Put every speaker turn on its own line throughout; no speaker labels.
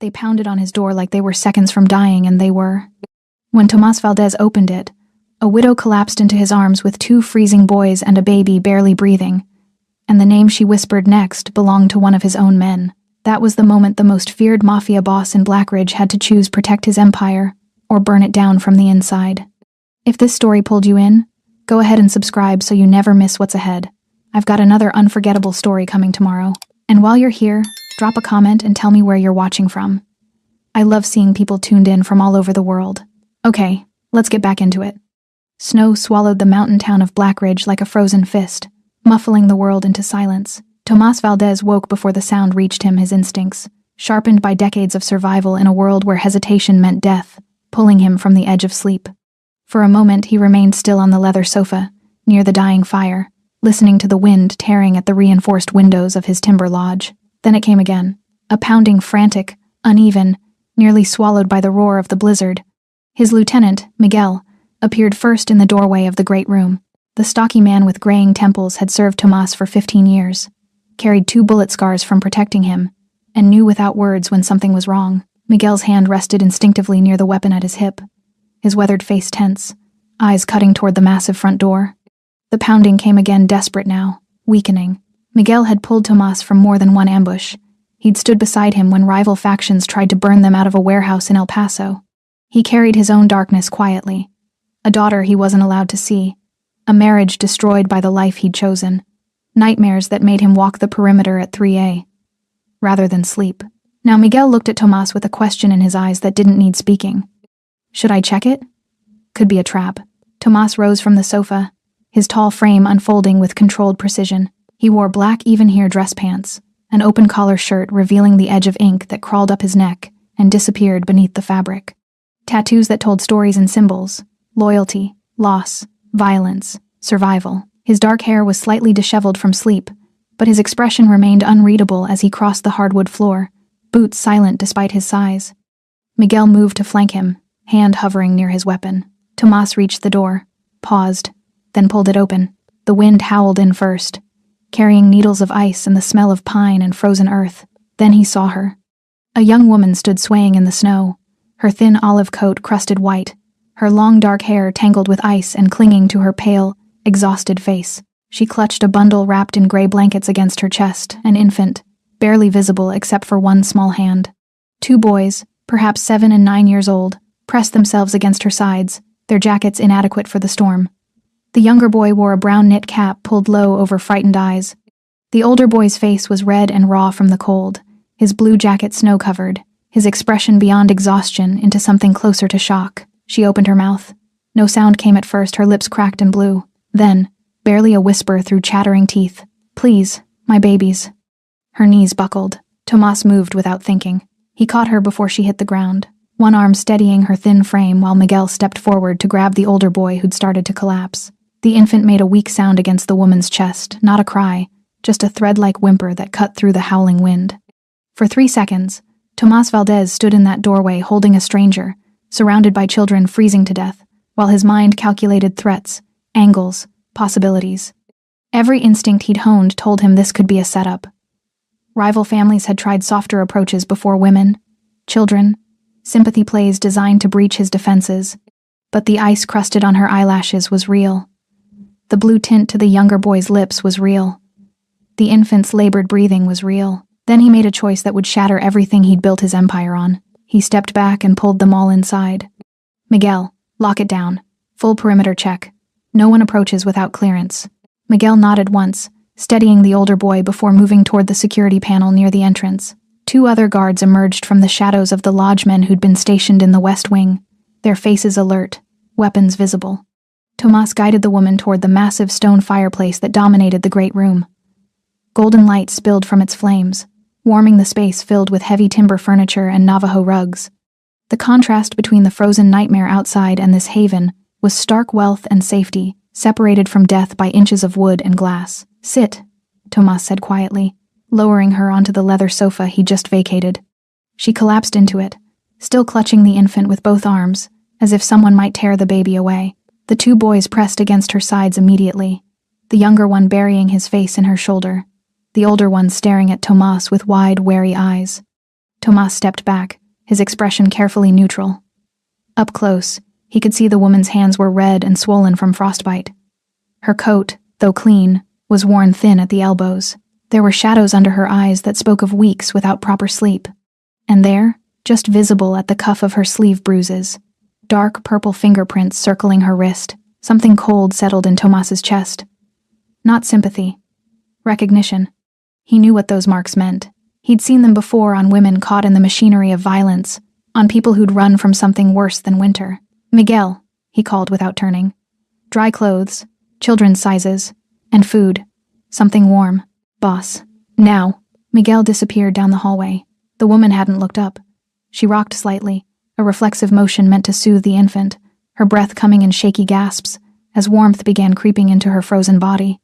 They pounded on his door like they were seconds from dying, and they were. When Tomas Valdez opened it, a widow collapsed into his arms with 2 freezing boys and a baby barely breathing, and the name she whispered next belonged to one of his own men. That was the moment the most feared Mafia boss in Blackridge had to choose protect his empire or burn it down from the inside. If this story pulled you in, go ahead and subscribe so you never miss what's ahead. I've got another unforgettable story coming tomorrow. And while you're here, drop a comment and tell me where you're watching from. I love seeing people tuned in from all over the world. Okay, let's get back into it. Snow swallowed the mountain town of Blackridge like a frozen fist, muffling the world into silence. Tomas Valdez woke before the sound reached him, his instincts, sharpened by decades of survival in a world where hesitation meant death, pulling him from the edge of sleep. For a moment, he remained still on the leather sofa, near the dying fire, listening to the wind tearing at the reinforced windows of his timber lodge. Then it came again, a pounding, frantic, uneven, nearly swallowed by the roar of the blizzard. His lieutenant, Miguel, appeared first in the doorway of the great room. The stocky man with graying temples had served Tomas for 15 years, carried 2 bullet scars from protecting him, and knew without words when something was wrong. Miguel's hand rested instinctively near the weapon at his hip, his weathered face tense, eyes cutting toward the massive front door. The pounding came again, desperate now, weakening. Miguel had pulled Tomas from more than one ambush. He'd stood beside him when rival factions tried to burn them out of a warehouse in El Paso. He carried his own darkness quietly. A daughter he wasn't allowed to see. A marriage destroyed by the life he'd chosen. Nightmares that made him walk the perimeter at 3 rather than sleep. Now Miguel looked at Tomas with a question in his eyes that didn't need speaking. Should I check it? Could be a trap. Tomas rose from the sofa, his tall frame unfolding with controlled precision. He wore black even-hair dress pants, an open-collar shirt revealing the edge of ink that crawled up his neck and disappeared beneath the fabric. Tattoos that told stories and symbols: loyalty, loss, violence, survival. His dark hair was slightly disheveled from sleep, but his expression remained unreadable as he crossed the hardwood floor, boots silent despite his size. Miguel moved to flank him, hand hovering near his weapon. Tomas reached the door, paused, then pulled it open. The wind howled in first, carrying needles of ice and the smell of pine and frozen earth. Then he saw her. A young woman stood swaying in the snow, her thin olive coat crusted white, her long dark hair tangled with ice and clinging to her pale, exhausted face. She clutched a bundle wrapped in gray blankets against her chest, an infant, barely visible except for one small hand. 2 boys, perhaps 7 and 9 years old, pressed themselves against her sides, their jackets inadequate for the storm. The younger boy wore a brown knit cap pulled low over frightened eyes. The older boy's face was red and raw from the cold, his blue jacket snow-covered, his expression beyond exhaustion into something closer to shock. She opened her mouth. No sound came at first, her lips cracked and blue. Then, barely a whisper through chattering teeth, "Please, my babies." Her knees buckled. Tomas moved without thinking. He caught her before she hit the ground, one arm steadying her thin frame while Miguel stepped forward to grab the older boy who'd started to collapse. The infant made a weak sound against the woman's chest, not a cry, just a thread-like whimper that cut through the howling wind. For 3 seconds, Tomas Valdez stood in that doorway holding a stranger, surrounded by children freezing to death, while his mind calculated threats, angles, possibilities. Every instinct he'd honed told him this could be a setup. Rival families had tried softer approaches before: women, children, sympathy plays designed to breach his defenses. But the ice crusted on her eyelashes was real. The blue tint to the younger boy's lips was real. The infant's labored breathing was real. Then he made a choice that would shatter everything he'd built his empire on. He stepped back and pulled them all inside. "Miguel, lock it down. Full perimeter check. No one approaches without clearance." Miguel nodded once, steadying the older boy before moving toward the security panel near the entrance. 2 other guards emerged from the shadows of the lodgemen who'd been stationed in the west wing, their faces alert, weapons visible. Tomas guided the woman toward the massive stone fireplace that dominated the great room. Golden light spilled from its flames, warming the space filled with heavy timber furniture and Navajo rugs. The contrast between the frozen nightmare outside and this haven was stark wealth and safety, separated from death by inches of wood and glass. "Sit," Tomas said quietly, lowering her onto the leather sofa he just vacated. She collapsed into it, still clutching the infant with both arms, as if someone might tear the baby away. The 2 boys pressed against her sides immediately, the younger one burying his face in her shoulder, the older one staring at Tomas with wide, wary eyes. Tomas stepped back, his expression carefully neutral. Up close, he could see the woman's hands were red and swollen from frostbite. Her coat, though clean, was worn thin at the elbows. There were shadows under her eyes that spoke of weeks without proper sleep. And there, just visible at the cuff of her sleeve bruises, dark purple fingerprints circling her wrist. Something cold settled in Tomas's chest. Not sympathy. Recognition. He knew what those marks meant. He'd seen them before on women caught in the machinery of violence, on people who'd run from something worse than winter. "Miguel," he called without turning. "Dry clothes, children's sizes, and food. Something warm. Boss. Now." Miguel disappeared down the hallway. The woman hadn't looked up. She rocked slightly, a reflexive motion meant to soothe the infant, her breath coming in shaky gasps as warmth began creeping into her frozen body.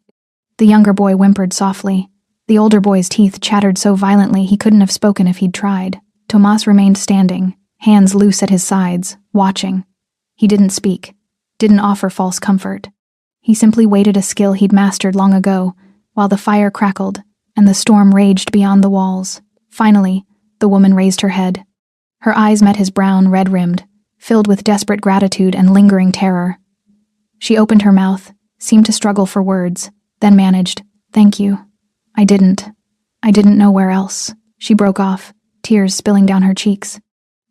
The younger boy whimpered softly. The older boy's teeth chattered so violently he couldn't have spoken if he'd tried. Tomas remained standing, hands loose at his sides, watching. He didn't speak, didn't offer false comfort. He simply waited, a skill he'd mastered long ago, while the fire crackled and the storm raged beyond the walls. Finally, the woman raised her head. Her eyes met his brown, red-rimmed, filled with desperate gratitude and lingering terror. She opened her mouth, seemed to struggle for words, then managed, "Thank you. I didn't know where else." She broke off, tears spilling down her cheeks.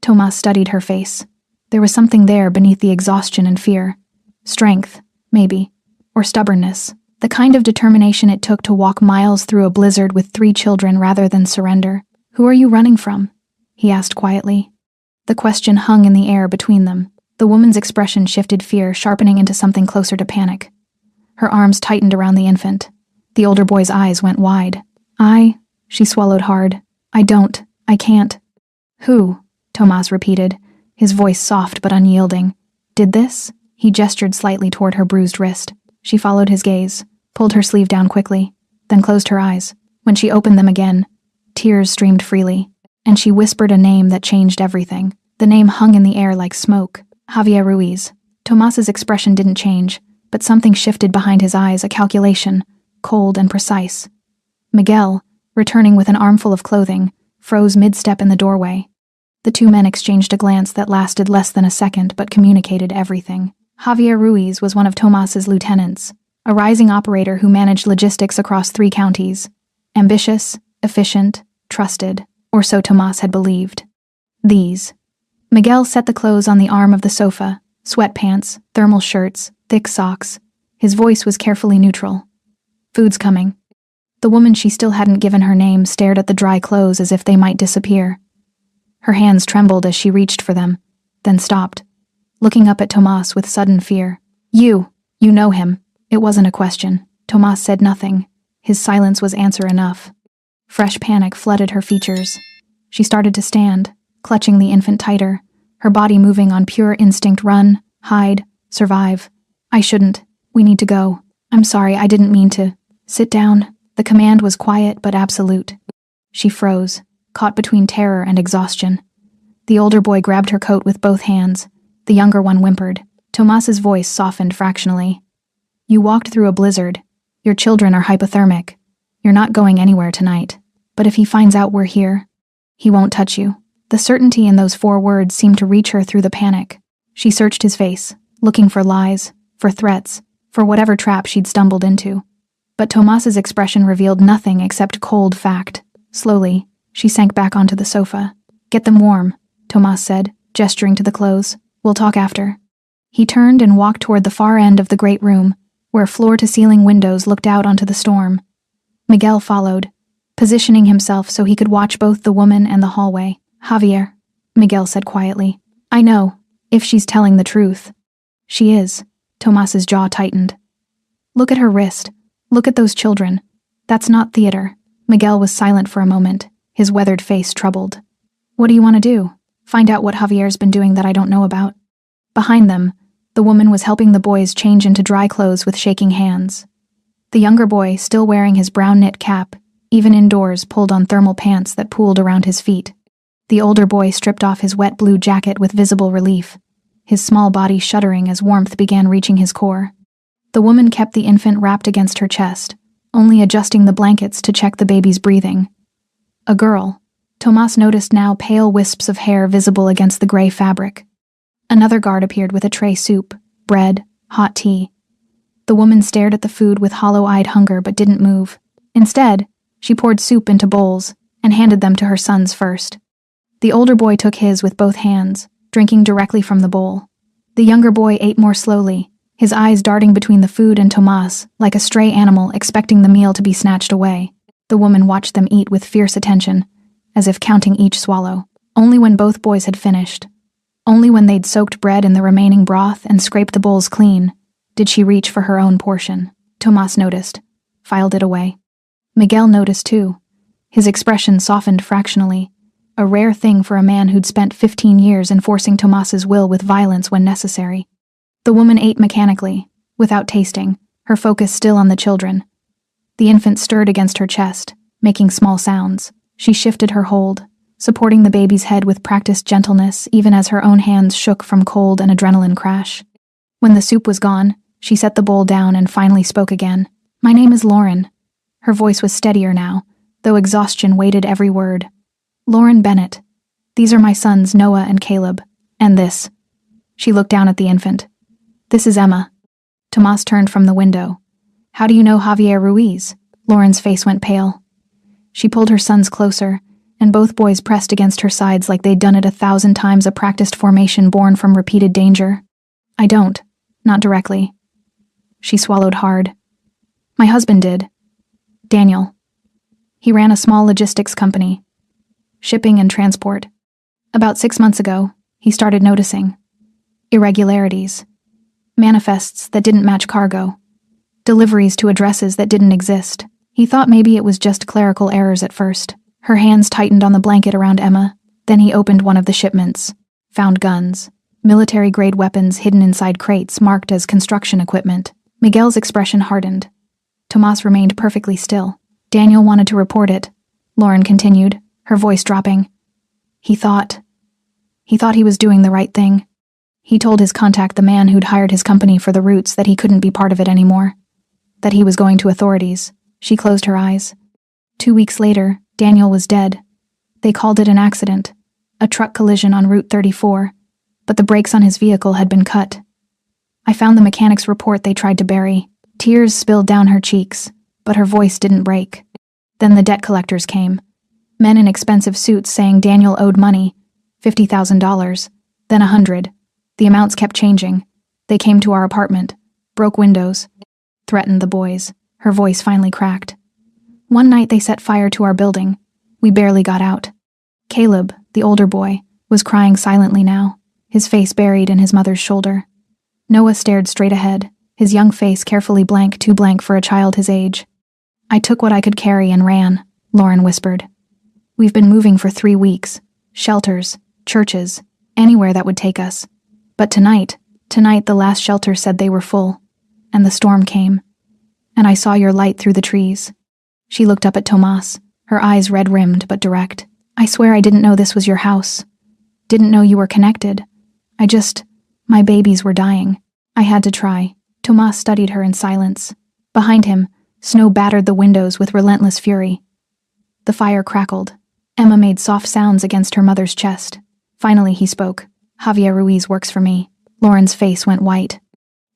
Tomas studied her face. There was something there beneath the exhaustion and fear. Strength, maybe, or stubbornness. The kind of determination it took to walk miles through a blizzard with 3 children rather than surrender. "Who are you running from?" he asked quietly. The question hung in the air between them. The woman's expression shifted, fear sharpening into something closer to panic. Her arms tightened around the infant. The older boy's eyes went wide. She swallowed hard. I can't." "Who?" Tomas repeated, his voice soft but unyielding. "Did this?" He gestured slightly toward her bruised wrist. She followed his gaze, pulled her sleeve down quickly, then closed her eyes. When she opened them again, tears streamed freely, and she whispered a name that changed everything. The name hung in the air like smoke. Javier Ruiz. Tomas's expression didn't change, but something shifted behind his eyes, a calculation, cold and precise. Miguel, returning with an armful of clothing, froze mid-step in the doorway. The 2 men exchanged a glance that lasted less than a second but communicated everything. Javier Ruiz was one of Tomas's lieutenants, a rising operator who managed logistics across 3 counties. Ambitious, efficient, trusted, or so Tomas had believed. These. Miguel set the clothes on the arm of the sofa, sweatpants, thermal shirts, thick socks. His voice was carefully neutral. "Food's coming." The woman, she still hadn't given her name, stared at the dry clothes as if they might disappear. Her hands trembled as she reached for them, then stopped, looking up at Tomas with sudden fear. You know him." It wasn't a question. Tomas said nothing. His silence was answer enough. Fresh panic flooded her features. She started to stand, clutching the infant tighter, her body moving on pure instinct. Run, hide, survive. "I shouldn't. We need to go. I'm sorry, I didn't mean to." "Sit down." The command was quiet but absolute. She froze, caught between terror and exhaustion. The older boy grabbed her coat with both hands. The younger one whimpered. Tomas's voice softened fractionally. "You walked through a blizzard. Your children are hypothermic. You're not going anywhere tonight. But if he finds out we're here, he won't touch you." The certainty in those 4 words seemed to reach her through the panic. She searched his face, looking for lies, for threats, for whatever trap she'd stumbled into. But Tomas's expression revealed nothing except cold fact. Slowly, she sank back onto the sofa. "Get them warm," Tomas said, gesturing to the clothes. "We'll talk after." He turned and walked toward the far end of the great room, where floor-to-ceiling windows looked out onto the storm. Miguel followed, positioning himself so he could watch both the woman and the hallway. "Javier," Miguel said quietly. "I know, if she's telling the truth." "She is." Tomas's jaw tightened. "Look at her wrist. Look at those children. That's not theater." Miguel was silent for a moment, his weathered face troubled. "What do you want to do? Find out what Javier's been doing that I don't know about?" Behind them, the woman was helping the boys change into dry clothes with shaking hands. The younger boy, still wearing his brown knit cap, even indoors, pulled on thermal pants that pooled around his feet. The older boy stripped off his wet blue jacket with visible relief, his small body shuddering as warmth began reaching his core. The woman kept the infant wrapped against her chest, only adjusting the blankets to check the baby's breathing. "A girl," Tomas noticed now pale wisps of hair visible against the gray fabric. Another guard appeared with a tray soup, bread, hot tea. The woman stared at the food with hollow-eyed hunger but didn't move. Instead, she poured soup into bowls and handed them to her sons first. The older boy took his with both hands, drinking directly from the bowl. The younger boy ate more slowly, his eyes darting between the food and Tomas like a stray animal expecting the meal to be snatched away. The woman watched them eat with fierce attention, as if counting each swallow. Only when both boys had finished, only when they'd soaked bread in the remaining broth and scraped the bowls clean, did she reach for her own portion. Tomas noticed, filed it away. Miguel noticed too. His expression softened fractionally, a rare thing for a man who'd spent 15 years enforcing Tomas's will with violence when necessary. The woman ate mechanically, without tasting, her focus still on the children. The infant stirred against her chest, making small sounds. She shifted her hold, supporting the baby's head with practiced gentleness even as her own hands shook from cold and adrenaline crash. When the soup was gone, she set the bowl down and finally spoke again. "My name is Lauren." Her voice was steadier now, though exhaustion weighted every word. "Lauren Bennett. These are my sons Noah and Caleb, and this." She looked down at the infant. "This is Emma." Tomas turned from the window. "How do you know Javier Ruiz?" Lauren's face went pale. She pulled her sons closer, and both boys pressed against her sides like they'd done it 1,000 times, a practiced formation born from repeated danger. "I don't. Not directly." She swallowed hard. "My husband did. Daniel. He ran a small logistics company. Shipping and transport. About 6 months ago, he started noticing irregularities. Manifests that didn't match cargo. Deliveries to addresses that didn't exist. He thought maybe it was just clerical errors at first." Her hands tightened on the blanket around Emma. Then he opened one of the shipments. Found guns. Military-grade weapons hidden inside crates marked as construction equipment. Miguel's expression hardened. Tomas remained perfectly still. "Daniel wanted to report it," Lauren continued, her voice dropping. He thought he was doing the right thing. He told his contact, the man who'd hired his company for the routes, that he couldn't be part of it anymore. That he was going to authorities. She closed her eyes. 2 weeks later, Daniel was dead. They called it an accident, a truck collision on Route 34, but the brakes on his vehicle had been cut. I found the mechanic's report they tried to bury. Tears spilled down her cheeks, but her voice didn't break. Then the debt collectors came. Men in expensive suits saying Daniel owed money, $50,000, then $100. The amounts kept changing. They came to our apartment, broke windows, threatened the boys. Her voice finally cracked. One night they set fire to our building. We barely got out. Caleb, the older boy, was crying silently now, his face buried in his mother's shoulder. Noah stared straight ahead, his young face carefully blank, too blank for a child his age. "I took what I could carry and ran," Lauren whispered. "We've been moving for 3 weeks. Shelters, churches, anywhere that would take us. But tonight the last shelter said they were full, and the storm came. And I saw your light through the trees." She looked up at Tomas, her eyes red-rimmed but direct. "I swear I didn't know this was your house. Didn't know you were connected. My babies were dying. I had to try." Tomas studied her in silence. Behind him, snow battered the windows with relentless fury. The fire crackled. Emma made soft sounds against her mother's chest. Finally he spoke. "Javier Ruiz works for me." Lauren's face went white.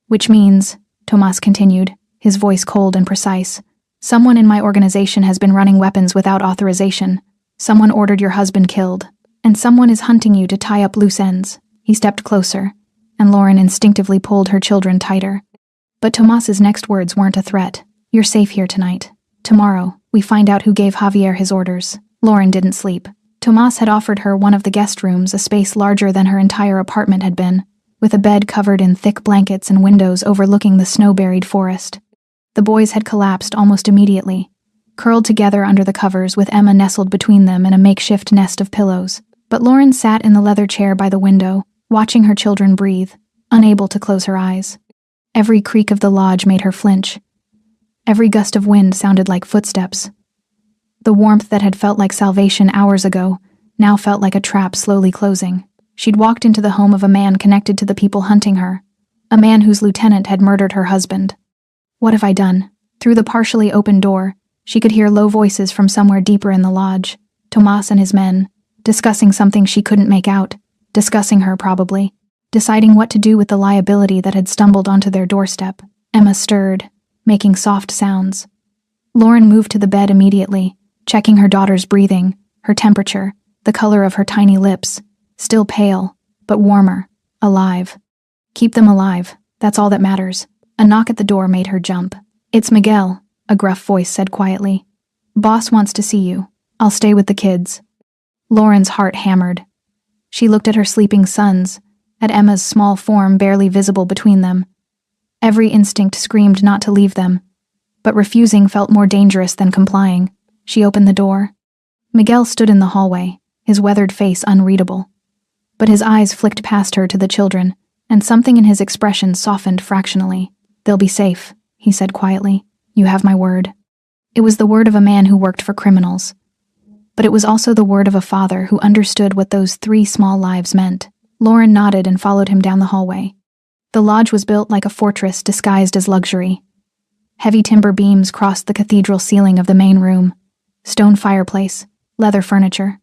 "Which means," Tomas continued, his voice cold and precise, "someone in my organization has been running weapons without authorization. Someone ordered your husband killed. And someone is hunting you to tie up loose ends." He stepped closer, and Lauren instinctively pulled her children tighter. But Tomas's next words weren't a threat. "You're safe here tonight. Tomorrow, we find out who gave Javier his orders." Lauren didn't sleep. Tomas had offered her one of the guest rooms, a space larger than her entire apartment had been, with a bed covered in thick blankets and windows overlooking the snow-buried forest. The boys had collapsed almost immediately, curled together under the covers with Emma nestled between them in a makeshift nest of pillows. But Lauren sat in the leather chair by the window, watching her children breathe, unable to close her eyes. Every creak of the lodge made her flinch. Every gust of wind sounded like footsteps. The warmth that had felt like salvation hours ago now felt like a trap slowly closing. She'd walked into the home of a man connected to the people hunting her, a man whose lieutenant had murdered her husband. What have I done? Through the partially open door, she could hear low voices from somewhere deeper in the lodge. Tomas and his men, discussing something she couldn't make out, discussing her probably, deciding what to do with the liability that had stumbled onto their doorstep. Emma stirred, making soft sounds. Lauren moved to the bed immediately, checking her daughter's breathing, her temperature, the color of her tiny lips, still pale, but warmer, alive. Keep them alive, that's all that matters. A knock at the door made her jump. It's Miguel, a gruff voice said quietly. Boss wants to see you. I'll stay with the kids. Lauren's heart hammered. She looked at her sleeping sons, at Emma's small form barely visible between them. Every instinct screamed not to leave them, but refusing felt more dangerous than complying. She opened the door. Miguel stood in the hallway, his weathered face unreadable. But his eyes flicked past her to the children, and something in his expression softened fractionally. They'll be safe, he said quietly. You have my word. It was the word of a man who worked for criminals. But it was also the word of a father who understood what those 3 small lives meant. Lauren nodded and followed him down the hallway. The lodge was built like a fortress disguised as luxury. Heavy timber beams crossed the cathedral ceiling of the main room. Stone fireplace, leather furniture.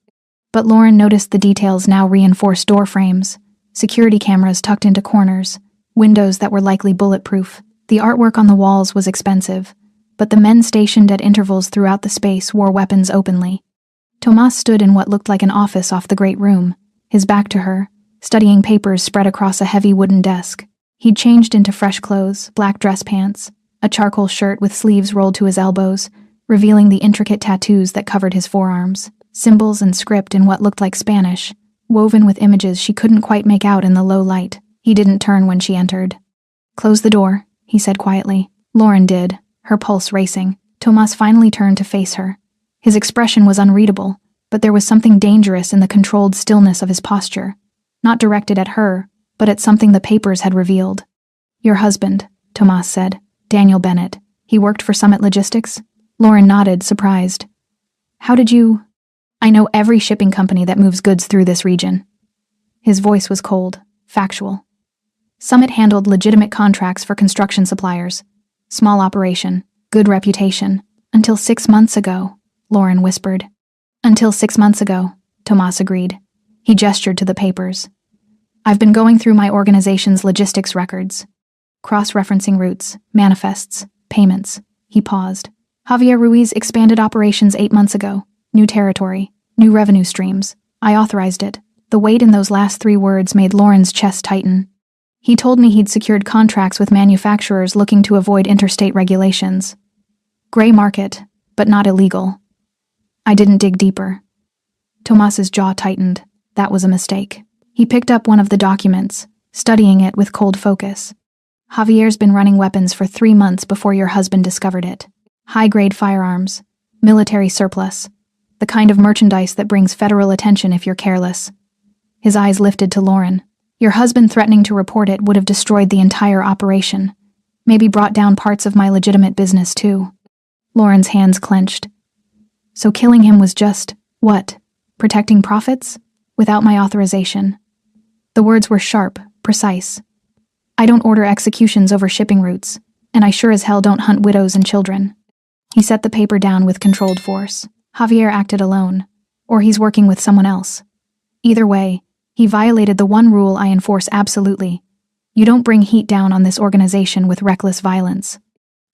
But Lauren noticed the details now reinforced door frames, security cameras tucked into corners, windows that were likely bulletproof. The artwork on the walls was expensive, but the men stationed at intervals throughout the space wore weapons openly. Tomas stood in what looked like an office off the great room, his back to her, studying papers spread across a heavy wooden desk. He'd changed into fresh clothes, black dress pants, a charcoal shirt with sleeves rolled to his elbows, revealing the intricate tattoos that covered his forearms, symbols and script in what looked like Spanish, woven with images she couldn't quite make out in the low light. He didn't turn when she entered. Close the door, he said quietly. Lauren did, her pulse racing. Tomas finally turned to face her. His expression was unreadable, but there was something dangerous in the controlled stillness of his posture, not directed at her, but at something the papers had revealed. Your husband, Tomas said, Daniel Bennett. He worked for Summit Logistics? Lauren nodded, surprised. How did you... I know every shipping company that moves goods through this region. His voice was cold, factual. Summit handled legitimate contracts for construction suppliers. Small operation, good reputation. Until 6 months ago, Lauren whispered. Until 6 months ago, Tomas agreed. He gestured to the papers. I've been going through my organization's logistics records. Cross-referencing routes, manifests, payments. He paused. Javier Ruiz expanded operations 8 months ago. New territory, new revenue streams. I authorized it. The weight in those last 3 words made Lauren's chest tighten. He told me he'd secured contracts with manufacturers looking to avoid interstate regulations. Gray market, but not illegal. I didn't dig deeper. Tomas's jaw tightened. That was a mistake. He picked up one of the documents, studying it with cold focus. Javier's been running weapons for 3 months before your husband discovered it. High-grade firearms, military surplus, the kind of merchandise that brings federal attention if you're careless. His eyes lifted to Lauren. Your husband threatening to report it would have destroyed the entire operation, maybe brought down parts of my legitimate business too. Lauren's hands clenched. So killing him was just, what? Protecting profits? Without my authorization. The words were sharp, precise. I don't order executions over shipping routes, and I sure as hell don't hunt widows and children. He set the paper down with controlled force. Javier acted alone, or he's working with someone else. Either way, he violated the one rule I enforce absolutely. You don't bring heat down on this organization with reckless violence.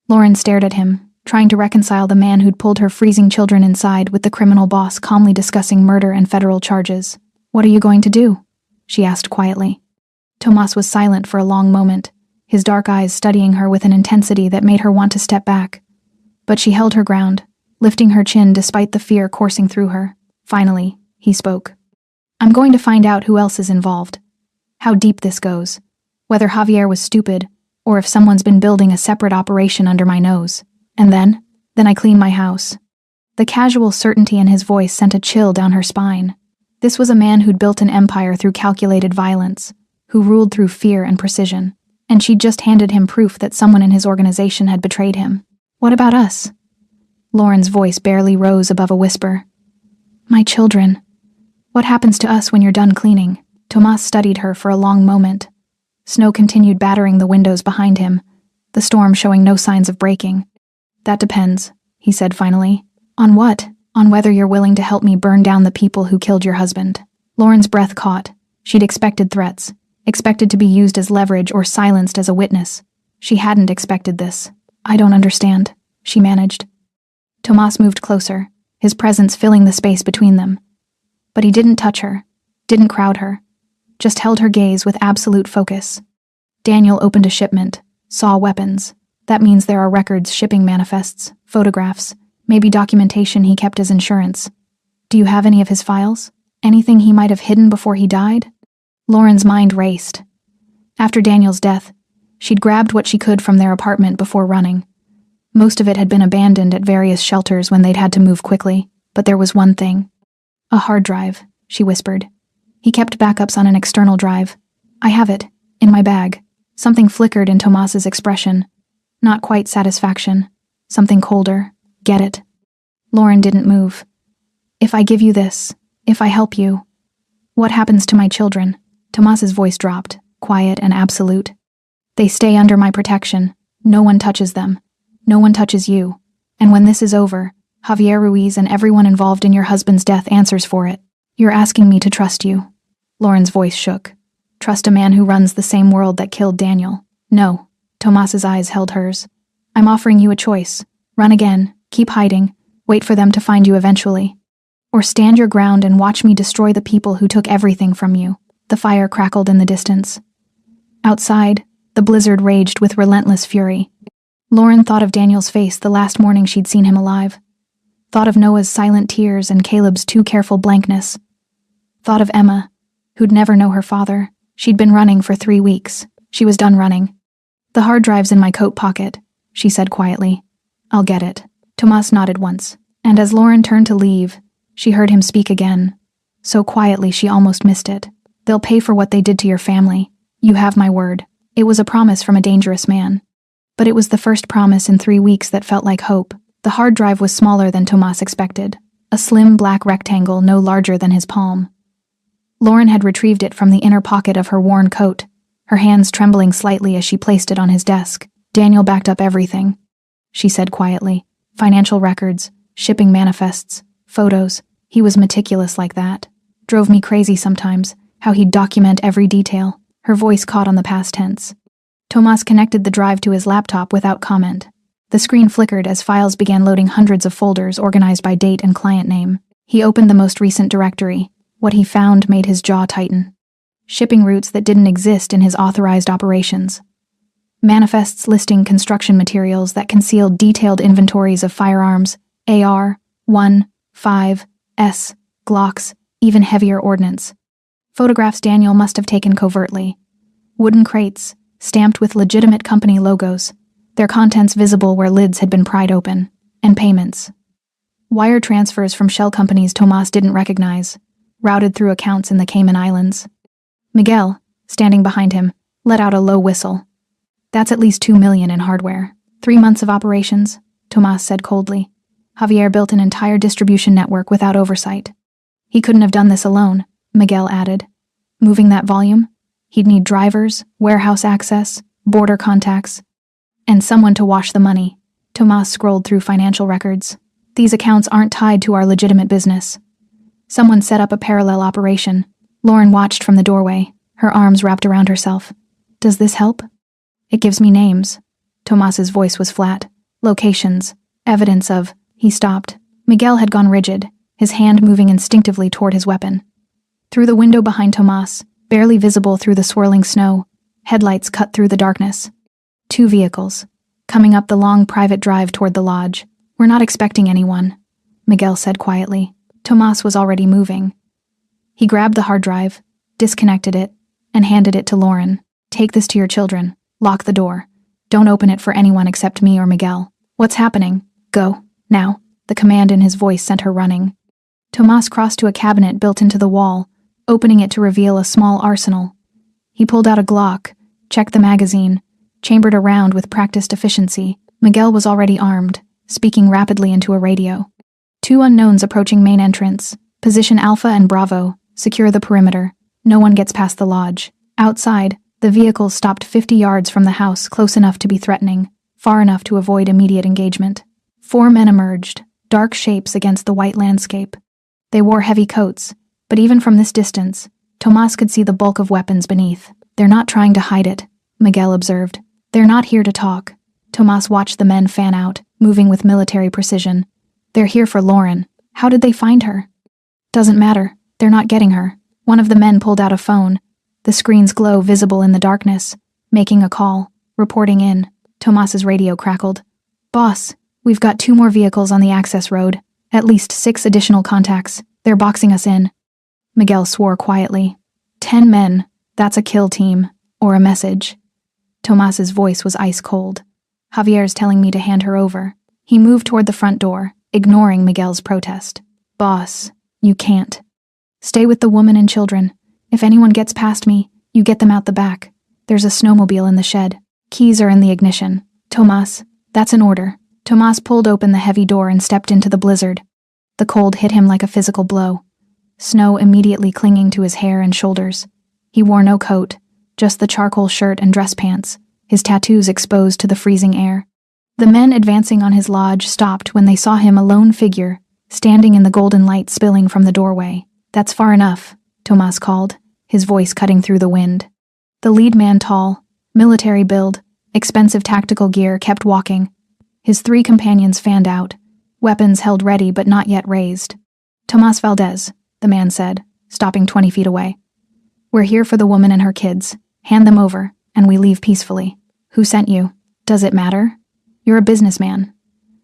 Lauren stared at him, trying to reconcile the man who'd pulled her freezing children inside with the criminal boss calmly discussing murder and federal charges. What are you going to do? She asked quietly. Tomas was silent for a long moment, his dark eyes studying her with an intensity that made her want to step back. But she held her ground, lifting her chin despite the fear coursing through her. Finally, he spoke. I'm going to find out who else is involved. How deep this goes. Whether Javier was stupid, or if someone's been building a separate operation under my nose. And then I clean my house. The casual certainty in his voice sent a chill down her spine. This was a man who'd built an empire through calculated violence, who ruled through fear and precision, and she'd just handed him proof that someone in his organization had betrayed him. What about us? Lauren's voice barely rose above a whisper. My children. What happens to us when you're done cleaning? Tomas studied her for a long moment. Snow continued battering the windows behind him, the storm showing no signs of breaking. That depends, he said finally. On what? On whether you're willing to help me burn down the people who killed your husband. Lauren's breath caught. She'd expected threats, expected to be used as leverage or silenced as a witness. She hadn't expected this. I don't understand, she managed. Tomas moved closer, his presence filling the space between them. But he didn't touch her, didn't crowd her, just held her gaze with absolute focus. Daniel opened a shipment, saw weapons. That means there are records, shipping manifests, photographs, maybe documentation he kept as insurance. Do you have any of his files? Anything he might have hidden before he died? Lauren's mind raced. After Daniel's death, she'd grabbed what she could from their apartment before running. Most of it had been abandoned at various shelters when they'd had to move quickly, but there was one thing. A hard drive, she whispered. He kept backups on an external drive. I have it, in my bag. Something flickered in Tomas's expression. Not quite satisfaction. Something colder. Get it? Lauren didn't move. If I give you this, if I help you, what happens to my children? Tomas's voice dropped, quiet and absolute. They stay under my protection. No one touches them. No one touches you. And when this is over, Javier Ruiz and everyone involved in your husband's death answers for it. You're asking me to trust you. Lauren's voice shook. Trust a man who runs the same world that killed Daniel. No. Tomas's eyes held hers. I'm offering you a choice. Run again, keep hiding, wait for them to find you eventually. Or stand your ground and watch me destroy the people who took everything from you. The fire crackled in the distance. Outside, the blizzard raged with relentless fury. Lauren thought of Daniel's face the last morning she'd seen him alive. Thought of Noah's silent tears and Caleb's too careful blankness. Thought of Emma, who'd never know her father. She'd been running for 3 weeks. She was done running. The hard drive's in my coat pocket, she said quietly. I'll get it. Tomas nodded once, and as Lauren turned to leave, she heard him speak again. So quietly she almost missed it. They'll pay for what they did to your family. You have my word. It was a promise from a dangerous man. But it was the first promise in 3 weeks that felt like hope. The hard drive was smaller than Tomas expected, a slim black rectangle no larger than his palm. Lauren had retrieved it from the inner pocket of her worn coat, her hands trembling slightly as she placed it on his desk. Daniel backed up everything, she said quietly. Financial records, shipping manifests, photos. He was meticulous like that. Drove me crazy sometimes, how he'd document every detail. Her voice caught on the past tense. Tomas connected the drive to his laptop without comment. The screen flickered as files began loading hundreds of folders organized by date and client name. He opened the most recent directory. What he found made his jaw tighten. Shipping routes that didn't exist in his authorized operations. Manifests listing construction materials that concealed detailed inventories of firearms, AR, 1, 5, S, Glocks, even heavier ordnance. Photographs Daniel must have taken covertly. Wooden crates, stamped with legitimate company logos, their contents visible where lids had been pried open, and payments. Wire transfers from shell companies Tomas didn't recognize, routed through accounts in the Cayman Islands. Miguel, standing behind him, let out a low whistle. That's at least $2 million in hardware. 3 months of operations, Tomas said coldly. Javier built an entire distribution network without oversight. He couldn't have done this alone, Miguel added. Moving that volume, he'd need drivers, warehouse access, border contacts, and someone to wash the money. Tomas scrolled through financial records. These accounts aren't tied to our legitimate business. Someone set up a parallel operation. Lauren watched from the doorway, her arms wrapped around herself. Does this help? It gives me names. Tomas's voice was flat. Locations. Evidence of... He stopped. Miguel had gone rigid, his hand moving instinctively toward his weapon. Through the window behind Tomas, barely visible through the swirling snow, headlights cut through the darkness. 2 vehicles, coming up the long private drive toward the lodge. We're not expecting anyone, Miguel said quietly. Tomas was already moving. He grabbed the hard drive, disconnected it, and handed it to Lauren. Take this to your children. Lock the door. Don't open it for anyone except me or Miguel. What's happening? Go. Now. The command in his voice sent her running. Tomas crossed to a cabinet built into the wall, opening it to reveal a small arsenal. He pulled out a Glock, checked the magazine, chambered a round with practiced efficiency. Miguel was already armed, speaking rapidly into a radio. 2 unknowns approaching main entrance. Position Alpha and Bravo. Secure the perimeter. No one gets past the lodge. Outside, the vehicles stopped 50 yards from the house, close enough to be threatening, far enough to avoid immediate engagement. 4 men emerged, dark shapes against the white landscape. They wore heavy coats, but even from this distance, Tomas could see the bulk of weapons beneath. "They're not trying to hide it," Miguel observed. "They're not here to talk." Tomas watched the men fan out, moving with military precision. "They're here for Lauren. How did they find her?" "Doesn't matter. They're not getting her." One of the men pulled out a phone, the screen's glow visible in the darkness. "Making a call. Reporting in." Tomas's radio crackled. "Boss, we've got 2 more vehicles on the access road. At least 6 additional contacts. They're boxing us in." Miguel swore quietly. 10 men. That's a kill team. Or a message. Tomas's voice was ice cold. "Javier's telling me to hand her over." He moved toward the front door, ignoring Miguel's protest. "Boss, you can't. Stay with the woman and children. If anyone gets past me, you get them out the back. There's a snowmobile in the shed. Keys are in the ignition." "Tomas, that's an order." Tomas pulled open the heavy door and stepped into the blizzard. The cold hit him like a physical blow, snow immediately clinging to his hair and shoulders. He wore no coat, just the charcoal shirt and dress pants, his tattoos exposed to the freezing air. The men advancing on his lodge stopped when they saw him, a lone figure, standing in the golden light spilling from the doorway. "That's far enough," Tomas called, his voice cutting through the wind. The lead man, tall, military build, expensive tactical gear, kept walking. His 3 companions fanned out, weapons held ready but not yet raised. "Tomas Valdez," the man said, stopping 20 feet away. "We're here for the woman and her kids. Hand them over, and we leave peacefully." "Who sent you?" "Does it matter? You're a businessman.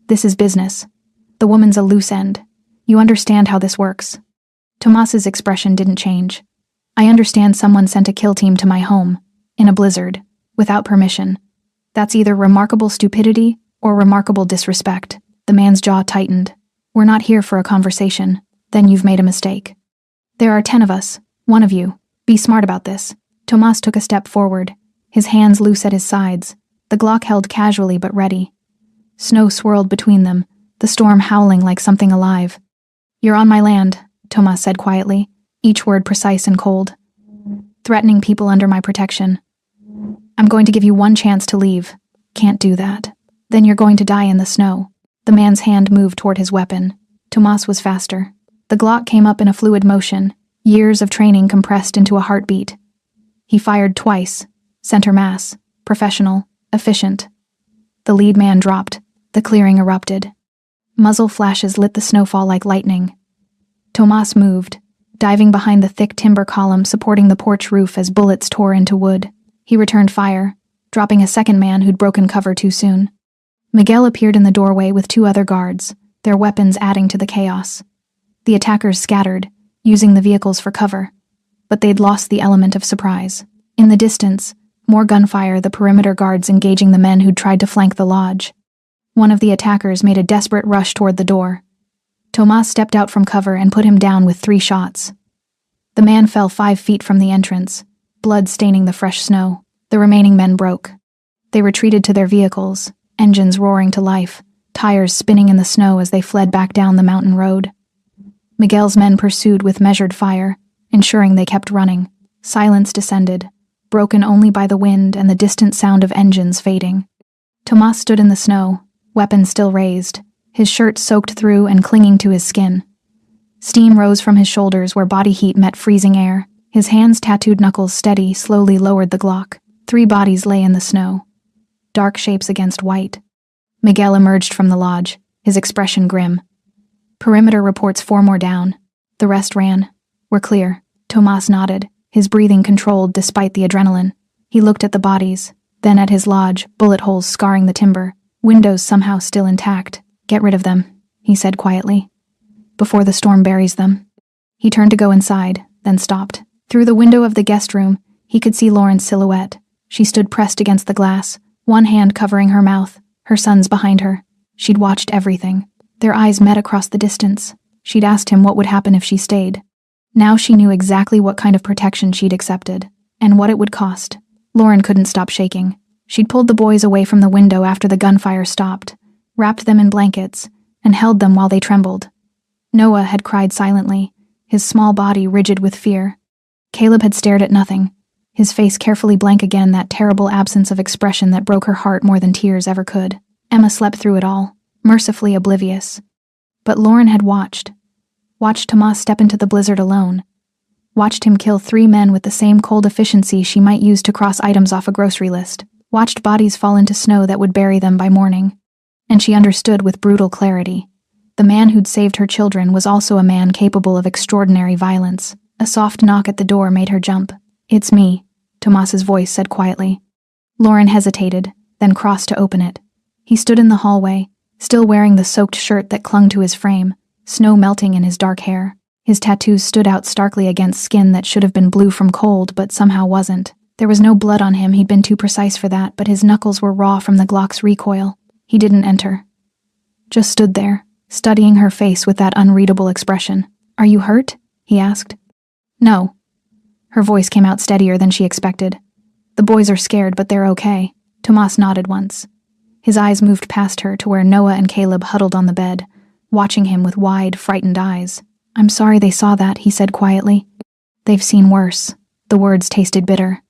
This is business. The woman's a loose end. You understand how this works." Tomas's expression didn't change. "I understand someone sent a kill team to my home, in a blizzard, without permission. That's either remarkable stupidity or remarkable disrespect." The man's jaw tightened. "We're not here for a conversation. Then you've made a mistake. There are 10 of us, 1 of you. Be smart about this." Tomas took a step forward, his hands loose at his sides, the Glock held casually but ready. Snow swirled between them, the storm howling like something alive. "You're on my land," Tomas said quietly, each word precise and cold. "Threatening people under my protection. I'm going to give you 1 chance to leave. Can't do that. Then you're going to die in the snow." The man's hand moved toward his weapon. Tomas was faster. The Glock came up in a fluid motion, years of training compressed into a heartbeat. He fired twice, center mass, professional, efficient. The lead man dropped. The clearing erupted. Muzzle flashes lit the snowfall like lightning. Tomas moved, diving behind the thick timber column supporting the porch roof as bullets tore into wood. He returned fire, dropping a second man who'd broken cover too soon. Miguel appeared in the doorway with 2 other guards, their weapons adding to the chaos. The attackers scattered, using the vehicles for cover, but they'd lost the element of surprise. In the distance, more gunfire, the perimeter guards engaging the men who'd tried to flank the lodge. One of the attackers made a desperate rush toward the door. Tomas stepped out from cover and put him down with 3 shots. The man fell 5 feet from the entrance, blood staining the fresh snow. The remaining men broke. They retreated to their vehicles, engines roaring to life, tires spinning in the snow as they fled back down the mountain road. Miguel's men pursued with measured fire, ensuring they kept running. Silence descended, broken only by the wind and the distant sound of engines fading. Tomas stood in the snow, weapon still raised, his shirt soaked through and clinging to his skin. Steam rose from his shoulders where body heat met freezing air. His hands' tattooed knuckles steady, slowly lowered the Glock. 3 bodies lay in the snow, dark shapes against white. Miguel emerged from the lodge, his expression grim. "Perimeter reports 4 more down. The rest ran. We're clear." Tomas nodded, his breathing controlled despite the adrenaline. He looked at the bodies, then at his lodge, bullet holes scarring the timber, windows somehow still intact. "Get rid of them," he said quietly, "before the storm buries them." He turned to go inside, then stopped. Through the window of the guest room, he could see Lauren's silhouette. She stood pressed against the glass, one hand covering her mouth, her sons behind her. She'd watched everything. Their eyes met across the distance. She'd asked him what would happen if she stayed. Now she knew exactly what kind of protection she'd accepted, and what it would cost. Lauren couldn't stop shaking. She'd pulled the boys away from the window after the gunfire stopped, wrapped them in blankets, and held them while they trembled. Noah had cried silently, his small body rigid with fear. Caleb had stared at nothing, his face carefully blank again, that terrible absence of expression that broke her heart more than tears ever could. Emma slept through it all, mercifully oblivious. But Lauren had watched Tomas step into the blizzard alone, watched him kill 3 men with the same cold efficiency she might use to cross items off a grocery list, watched bodies fall into snow that would bury them by morning. And she understood with brutal clarity. The man who'd saved her children was also a man capable of extraordinary violence. A soft knock at the door made her jump. "It's me," Tomas's voice said quietly. Lauren hesitated, then crossed to open it. He stood in the hallway, still wearing the soaked shirt that clung to his frame, snow melting in his dark hair. His tattoos stood out starkly against skin that should have been blue from cold but somehow wasn't. There was no blood on him, he'd been too precise for that, but his knuckles were raw from the Glock's recoil. He didn't enter. Just stood there, studying her face with that unreadable expression. "Are you hurt?" he asked. "No." Her voice came out steadier than she expected. "The boys are scared, but they're okay." Tomas nodded once. His eyes moved past her to where Noah and Caleb huddled on the bed, watching him with wide, frightened eyes. "I'm sorry they saw that," he said quietly. "They've seen worse." The words tasted bitter.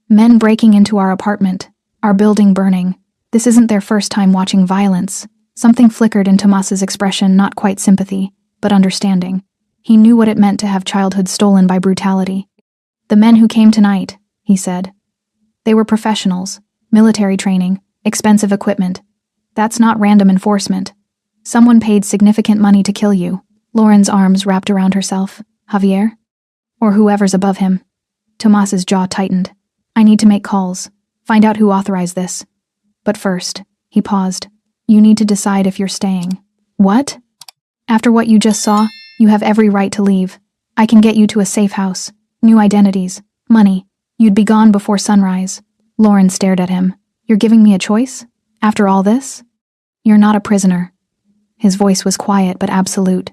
"Men breaking into our apartment, our building burning. This isn't their first time watching violence." Something flickered in Tomas's expression, not quite sympathy, but understanding. He knew what it meant to have childhood stolen by brutality. "The men who came tonight," he said. "They were professionals, military training, expensive equipment. That's not random enforcement. Someone paid significant money to kill you." Lauren's arms wrapped around herself. "Javier? Or whoever's above him." Tomas's jaw tightened. "I need to make calls, find out who authorized this. But first," he paused, "you need to decide if you're staying." "What?" "After what you just saw, you have every right to leave. I can get you to a safe house, new identities, money. You'd be gone before sunrise." Lauren stared at him. "You're giving me a choice? After all this?" "You're not a prisoner." His voice was quiet but absolute.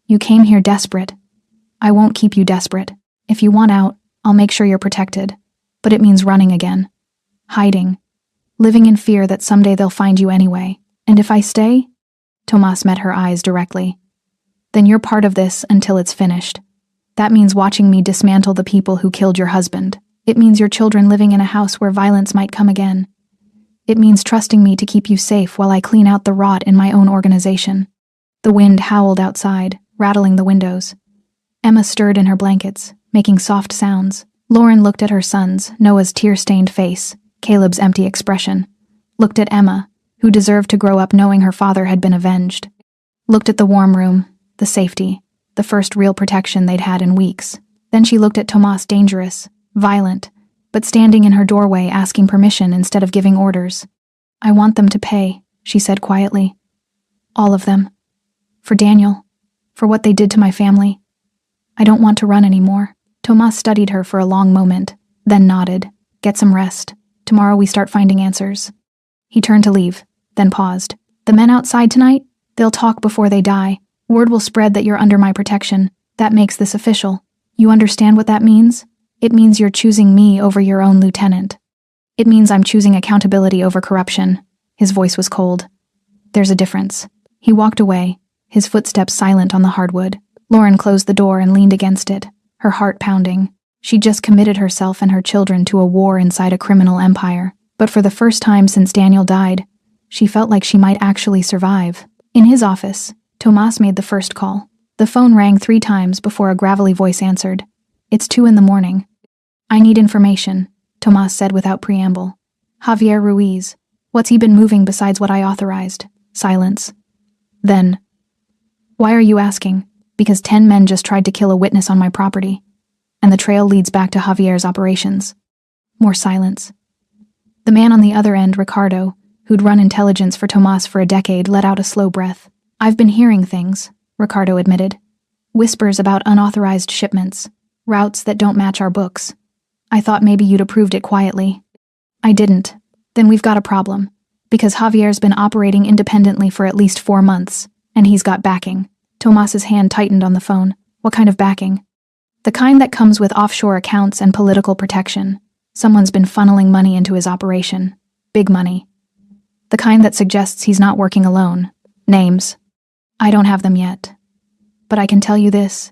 "You came here desperate. I won't keep you desperate. If you want out, I'll make sure you're protected. But it means running again. Hiding. Living in fear that someday they'll find you anyway. And if I stay?" Tomas met her eyes directly. "Then you're part of this until it's finished. That means watching me dismantle the people who killed your husband. It means your children living in a house where violence might come again. It means trusting me to keep you safe while I clean out the rot in my own organization." The wind howled outside, rattling the windows. Emma stirred in her blankets, making soft sounds. Lauren looked at her sons, Noah's tear-stained face, Caleb's empty expression. Looked at Emma, who deserved to grow up knowing her father had been avenged. Looked at the warm room, the safety, the first real protection they'd had in weeks. Then she looked at Tomas, dangerous, violent, but standing in her doorway asking permission instead of giving orders. "I want them to pay," she said quietly. "All of them. For Daniel. For what they did to my family. I don't want to run anymore." Tomas studied her for a long moment, then nodded. "Get some rest. Tomorrow we start finding answers." He turned to leave, then paused. "The men outside tonight? They'll talk before they die. Word will spread that you're under my protection. That makes this official. You understand what that means? It means you're choosing me over your own lieutenant. It means I'm choosing accountability over corruption." His voice was cold. "There's a difference." He walked away, his footsteps silent on the hardwood. Lauren closed the door and leaned against it, her heart pounding. She'd just committed herself and her children to a war inside a criminal empire. But for the first time since Daniel died, she felt like she might actually survive. In his office, Tomas made the first call. The phone rang 3 times before a gravelly voice answered. "It's 2 a.m. "I need information," Tomas said without preamble. "Javier Ruiz. What's he been moving besides what I authorized?" Silence. Then, "Why are you asking?" "Because 10 men just tried to kill a witness on my property. And the trail leads back to Javier's operations." More silence. The man on the other end, Ricardo, who'd run intelligence for Tomas for a decade, let out a slow breath. "I've been hearing things," Ricardo admitted. "Whispers about unauthorized shipments, routes that don't match our books. I thought maybe you'd approved it quietly." "I didn't. Then we've got a problem. Because Javier's been operating independently for at least 4 months, and he's got backing." Tomas's hand tightened on the phone. "What kind of backing?" "The kind that comes with offshore accounts and political protection. Someone's been funneling money into his operation. Big money. The kind that suggests he's not working alone. Names. I don't have them yet. But I can tell you this.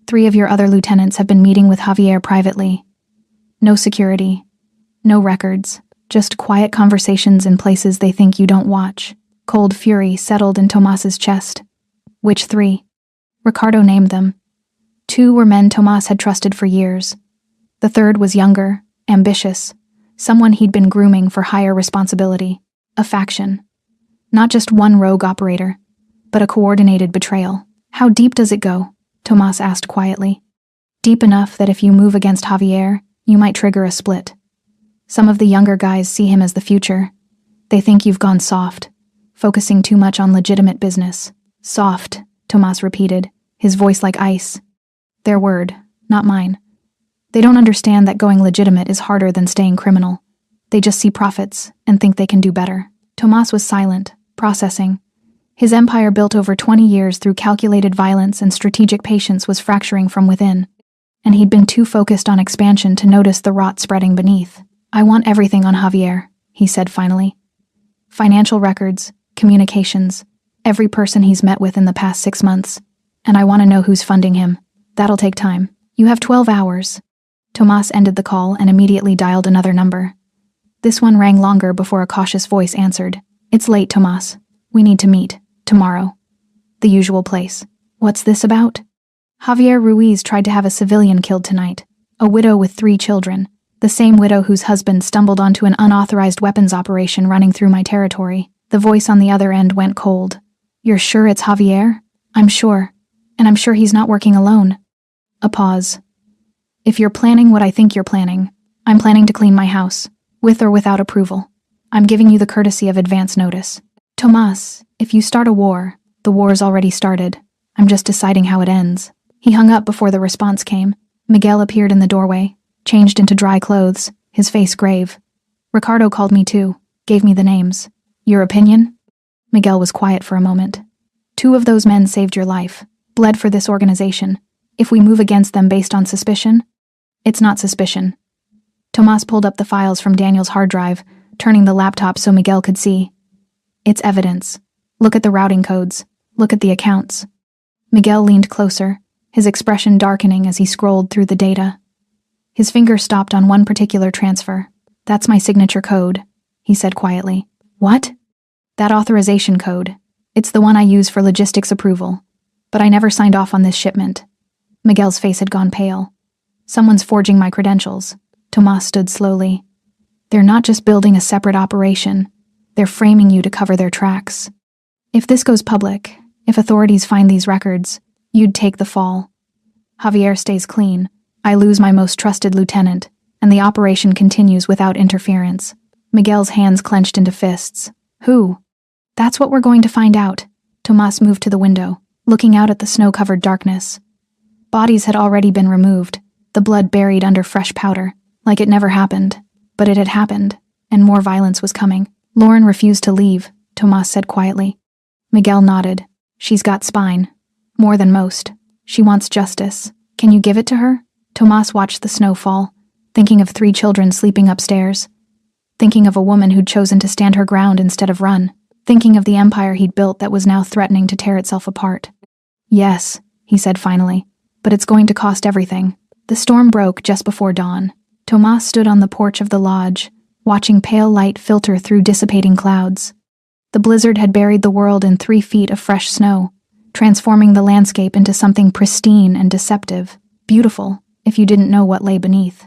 3 of your other lieutenants have been meeting with Javier privately. No security. No records. Just quiet conversations in places they think you don't watch." Cold fury settled in Tomas's chest. Which 3? Ricardo named them. 2 were men Tomas had trusted for years. The third was younger, ambitious, someone he'd been grooming for higher responsibility. A faction. Not just one rogue operator, but a coordinated betrayal. How deep does it go? Tomas asked quietly. Deep enough that if you move against Javier, you might trigger a split. Some of the younger guys see him as the future. They think you've gone soft, focusing too much on legitimate business. Soft, Tomas repeated, his voice like ice. Their word, not mine. They don't understand that going legitimate is harder than staying criminal. They just see profits and think they can do better. Tomas was silent, processing. His empire built over 20 years through calculated violence and strategic patience was fracturing from within, and he'd been too focused on expansion to notice the rot spreading beneath. I want everything on Javier, he said finally. Financial records, communications, every person he's met with in the past 6 months, and I want to know who's funding him. That'll take time. You have 12 hours. Tomas ended the call and immediately dialed another number. This one rang longer before a cautious voice answered. It's late, Tomas. We need to meet. Tomorrow. The usual place. What's this about? Javier Ruiz tried to have a civilian killed tonight. A widow with 3 children. The same widow whose husband stumbled onto an unauthorized weapons operation running through my territory. The voice on the other end went cold. You're sure it's Javier? I'm sure. And I'm sure he's not working alone. A pause. If you're planning what I think you're planning, I'm planning to clean my house, with or without approval. I'm giving you the courtesy of advance notice. Tomas, if you start a war, the war's already started. I'm just deciding how it ends. He hung up before the response came. Miguel appeared in the doorway, changed into dry clothes, his face grave. Ricardo called me too, gave me the names. Your opinion? Miguel was quiet for a moment. 2 of those men saved your life, bled for this organization. If we move against them based on suspicion, it's not suspicion. Tomas pulled up the files from Daniel's hard drive, turning the laptop so Miguel could see. It's evidence. Look at the routing codes. Look at the accounts. Miguel leaned closer, his expression darkening as he scrolled through the data. His finger stopped on one particular transfer. That's my signature code, he said quietly. What? That authorization code. It's the one I use for logistics approval. But I never signed off on this shipment. Miguel's face had gone pale. Someone's forging my credentials. Tomas stood slowly. They're not just building a separate operation. They're framing you to cover their tracks. If this goes public, if authorities find these records, you'd take the fall. Javier stays clean. I lose my most trusted lieutenant, and the operation continues without interference. Miguel's hands clenched into fists. Who? That's what we're going to find out. Tomas moved to the window, looking out at the snow-covered darkness. Bodies had already been removed, the blood buried under fresh powder, like it never happened. But it had happened, and more violence was coming. Lauren refused to leave, Tomas said quietly. Miguel nodded. She's got spine. More than most. She wants justice. Can you give it to her? Tomas watched the snow fall, thinking of 3 children sleeping upstairs. Thinking of a woman who'd chosen to stand her ground instead of run. Thinking of the empire he'd built that was now threatening to tear itself apart. Yes, he said finally, but it's going to cost everything. The storm broke just before dawn. Tomas stood on the porch of the lodge, watching pale light filter through dissipating clouds. The blizzard had buried the world in 3 feet of fresh snow, transforming the landscape into something pristine and deceptive, beautiful, if you didn't know what lay beneath.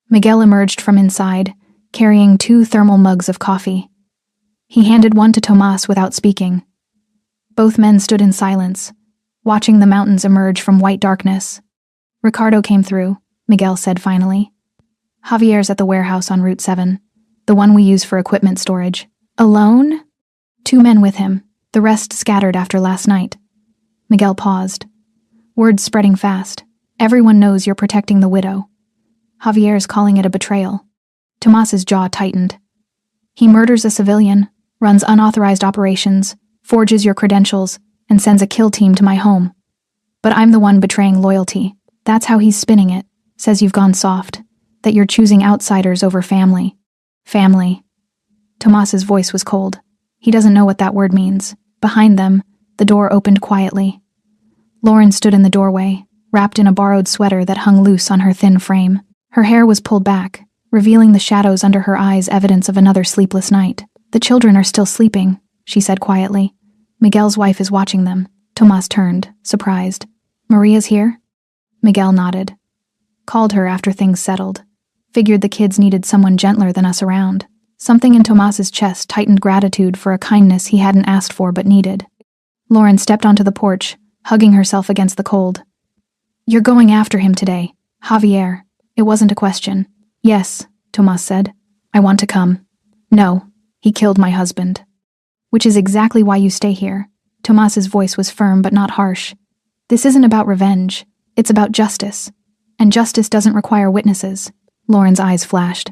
Miguel emerged from inside, carrying 2 thermal mugs of coffee. He handed one to Tomas without speaking. Both men stood in silence, watching the mountains emerge from white darkness. Ricardo came through, Miguel said finally. Javier's at the warehouse on Route 7, the one we use for equipment storage. Alone? 2 men with him, the rest scattered after last night. Miguel paused. Word's spreading fast. Everyone knows you're protecting the widow. Javier's calling it a betrayal. Tomas's jaw tightened. He murders a civilian, runs unauthorized operations, forges your credentials, and sends a kill team to my home. But I'm the one betraying loyalty. That's how he's spinning it. Says you've gone soft. That you're choosing outsiders over family. Family. Tomas's voice was cold. He doesn't know what that word means. Behind them, the door opened quietly. Lauren stood in the doorway, wrapped in a borrowed sweater that hung loose on her thin frame. Her hair was pulled back, revealing the shadows under her eyes, evidence of another sleepless night. The children are still sleeping, she said quietly. Miguel's wife is watching them. Tomas turned, surprised. Maria's here? Miguel nodded. Called her after things settled. Figured the kids needed someone gentler than us around. Something in Tomas's chest tightened gratitude for a kindness he hadn't asked for but needed. Lauren stepped onto the porch, hugging herself against the cold. You're going after him today, Javier. It wasn't a question. Yes, Tomas said. I want to come. No, he killed my husband. Which is exactly why you stay here. Tomas's voice was firm but not harsh. This isn't about revenge. It's about justice. And justice doesn't require witnesses. Lauren's eyes flashed.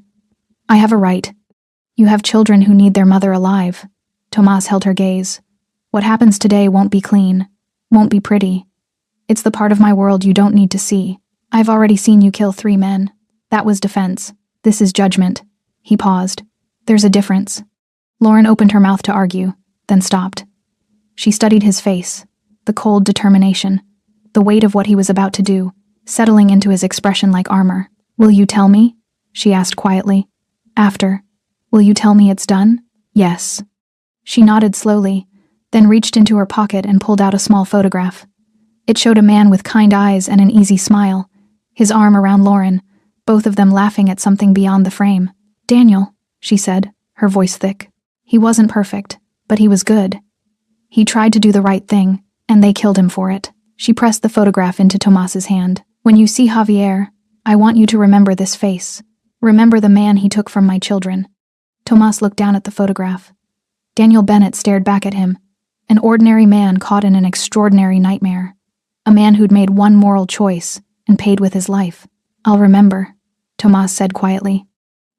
I have a right. You have children who need their mother alive. Tomas held her gaze. What happens today won't be clean. Won't be pretty. It's the part of my world you don't need to see. I've already seen you kill 3 men. That was defense. This is judgment. He paused. There's a difference. Lauren opened her mouth to argue, then stopped. She studied his face, the cold determination, the weight of what he was about to do, settling into his expression like armor. Will you tell me? She asked quietly. After. Will you tell me it's done? Yes. She nodded slowly, then reached into her pocket and pulled out a small photograph. It showed a man with kind eyes and an easy smile, his arm around Lauren, both of them laughing at something beyond the frame. Daniel, she said, her voice thick. He wasn't perfect, but he was good. He tried to do the right thing, and they killed him for it. She pressed the photograph into Tomas's hand. When you see Javier, I want you to remember this face. Remember the man he took from my children. Tomas looked down at the photograph. Daniel Bennett stared back at him, an ordinary man caught in an extraordinary nightmare. A man who'd made one moral choice and paid with his life. I'll remember, Tomas said quietly.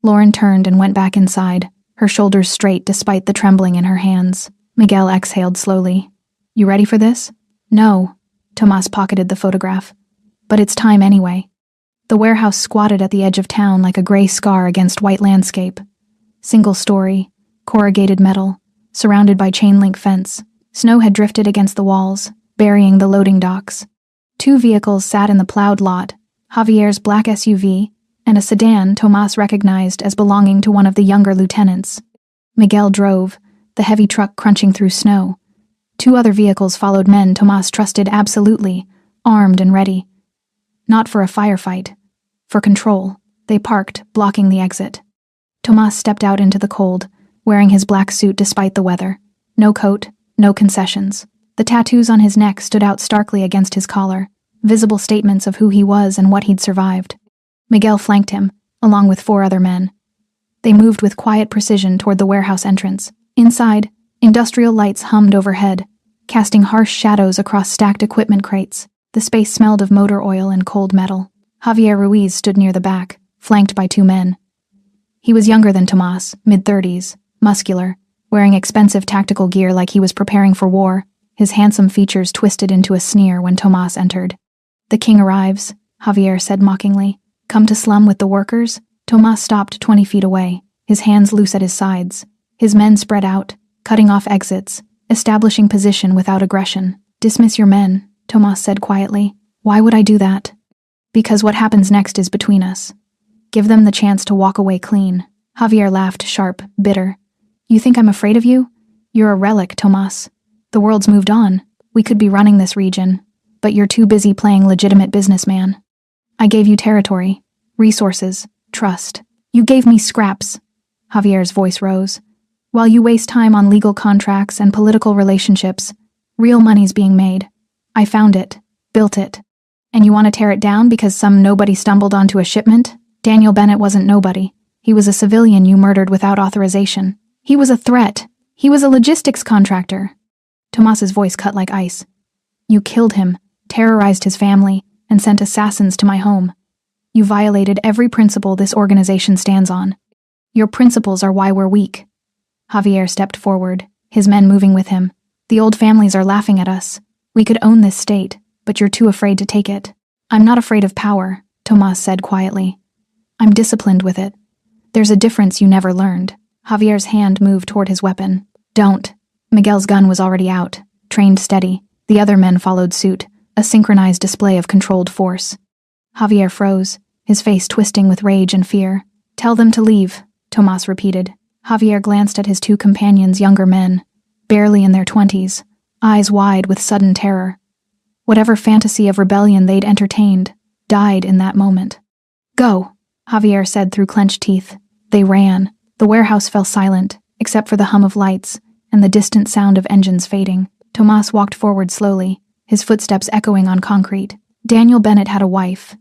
Lauren turned and went back inside, her shoulders straight despite the trembling in her hands. Miguel exhaled slowly. You ready for this? No, Tomas pocketed the photograph. But it's time anyway. The warehouse squatted at the edge of town like a gray scar against white landscape. Single story, corrugated metal, surrounded by chain-link fence. Snow had drifted against the walls, burying the loading docks. 2 vehicles sat in the plowed lot, Javier's black SUV, and a sedan Tomas recognized as belonging to one of the younger lieutenants. Miguel drove, the heavy truck crunching through snow. 2 other vehicles followed men Tomas trusted absolutely, armed and ready. Not for a firefight. For control. They parked, blocking the exit. Tomas stepped out into the cold, wearing his black suit despite the weather. No coat, no concessions. The tattoos on his neck stood out starkly against his collar, visible statements of who he was and what he'd survived. Miguel flanked him, along with 4 other men. They moved with quiet precision toward the warehouse entrance. Inside, industrial lights hummed overhead, casting harsh shadows across stacked equipment crates. The space smelled of motor oil and cold metal. Javier Ruiz stood near the back, flanked by 2 men. He was younger than Tomas, mid-30s, muscular, wearing expensive tactical gear like he was preparing for war, his handsome features twisted into a sneer when Tomas entered. The king arrives, Javier said mockingly. Come to slum with the workers? Tomas stopped 20 feet away, his hands loose at his sides. His men spread out, cutting off exits, establishing position without aggression. Dismiss your men, Tomas said quietly. Why would I do that? Because what happens next is between us. Give them the chance to walk away clean. Javier laughed, sharp, bitter. You think I'm afraid of you? You're a relic, Tomas. The world's moved on. We could be running this region, but you're too busy playing legitimate businessman. I gave you territory, resources, trust. You gave me scraps. Javier's voice rose. While you waste time on legal contracts and political relationships, real money's being made. I found it, built it. And you want to tear it down because some nobody stumbled onto a shipment? Daniel Bennett wasn't nobody. He was a civilian you murdered without authorization. He was a threat. He was a logistics contractor. Tomas's voice cut like ice. You killed him, terrorized his family, and sent assassins to my home. You violated every principle this organization stands on. Your principles are why we're weak. Javier stepped forward, his men moving with him. The old families are laughing at us. We could own this state, but you're too afraid to take it. I'm not afraid of power, Tomas said quietly. I'm disciplined with it. There's a difference you never learned. Javier's hand moved toward his weapon. Don't. Miguel's gun was already out, trained steady. The other men followed suit, a synchronized display of controlled force. Javier froze, his face twisting with rage and fear. Tell them to leave, Tomas repeated. Javier glanced at his 2 companions, younger men, barely in their 20s, eyes wide with sudden terror. Whatever fantasy of rebellion they'd entertained died in that moment. "Go," Javier said through clenched teeth. They ran. The warehouse fell silent, except for the hum of lights and the distant sound of engines fading. Tomas walked forward slowly, his footsteps echoing on concrete. "Daniel Bennett had a wife,"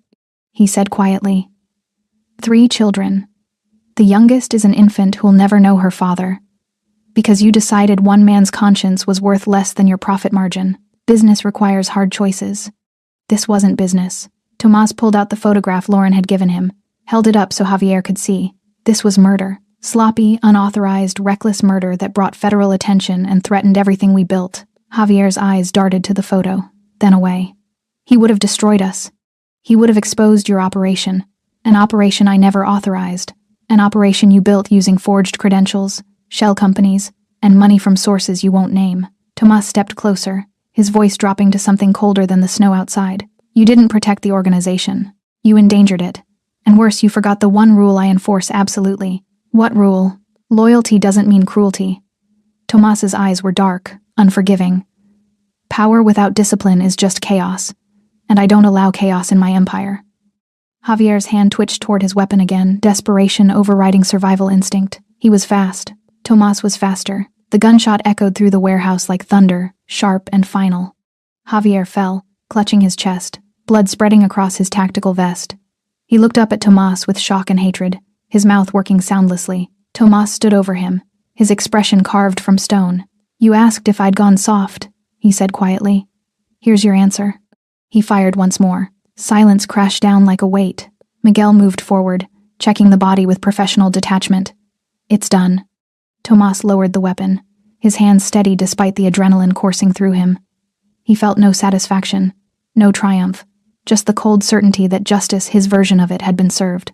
he said quietly. 3 children. The youngest is an infant who'll never know her father. Because you decided one man's conscience was worth less than your profit margin. Business requires hard choices. This wasn't business. Tomas pulled out the photograph Lauren had given him, held it up so Javier could see. This was murder. Sloppy, unauthorized, reckless murder that brought federal attention and threatened everything we built. Javier's eyes darted to the photo, then away. "He would have destroyed us. He would have exposed your operation. An operation I never authorized. An operation you built using forged credentials, shell companies, and money from sources you won't name." Tomas stepped closer, his voice dropping to something colder than the snow outside. "You didn't protect the organization. You endangered it. And worse, you forgot the one rule I enforce absolutely." "What rule?" "Loyalty doesn't mean cruelty." Tomas's eyes were dark, unforgiving. "Power without discipline is just chaos, and I don't allow chaos in my empire." Javier's hand twitched toward his weapon again, desperation overriding survival instinct. He was fast. Tomas was faster. The gunshot echoed through the warehouse like thunder, sharp and final. Javier fell, clutching his chest, blood spreading across his tactical vest. He looked up at Tomas with shock and hatred, his mouth working soundlessly. Tomas stood over him, his expression carved from stone. "You asked if I'd gone soft," he said quietly. "Here's your answer." He fired once more. Silence crashed down like a weight. Miguel moved forward, checking the body with professional detachment. "It's done." Tomas lowered the weapon, his hands steady despite the adrenaline coursing through him. He felt no satisfaction, no triumph, just the cold certainty that justice, his version of it, had been served.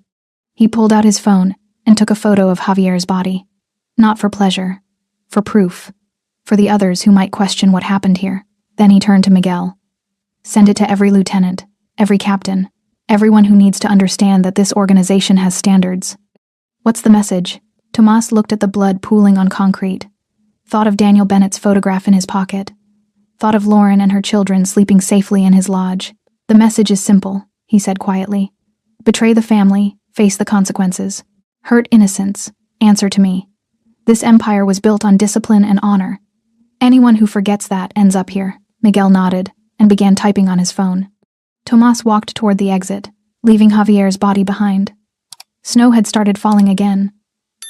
He pulled out his phone and took a photo of Javier's body. Not for pleasure, for proof, for the others who might question what happened here. Then he turned to Miguel. "Send it to every lieutenant, every captain, everyone who needs to understand that this organization has standards." "What's the message?" Tomas looked at the blood pooling on concrete, thought of Daniel Bennett's photograph in his pocket, thought of Lauren and her children sleeping safely in his lodge. "The message is simple," he said quietly. "Betray the family, face the consequences. Hurt innocents, answer to me. This empire was built on discipline and honor. Anyone who forgets that ends up here." Miguel nodded and began typing on his phone. Tomas walked toward the exit, leaving Javier's body behind. Snow had started falling again.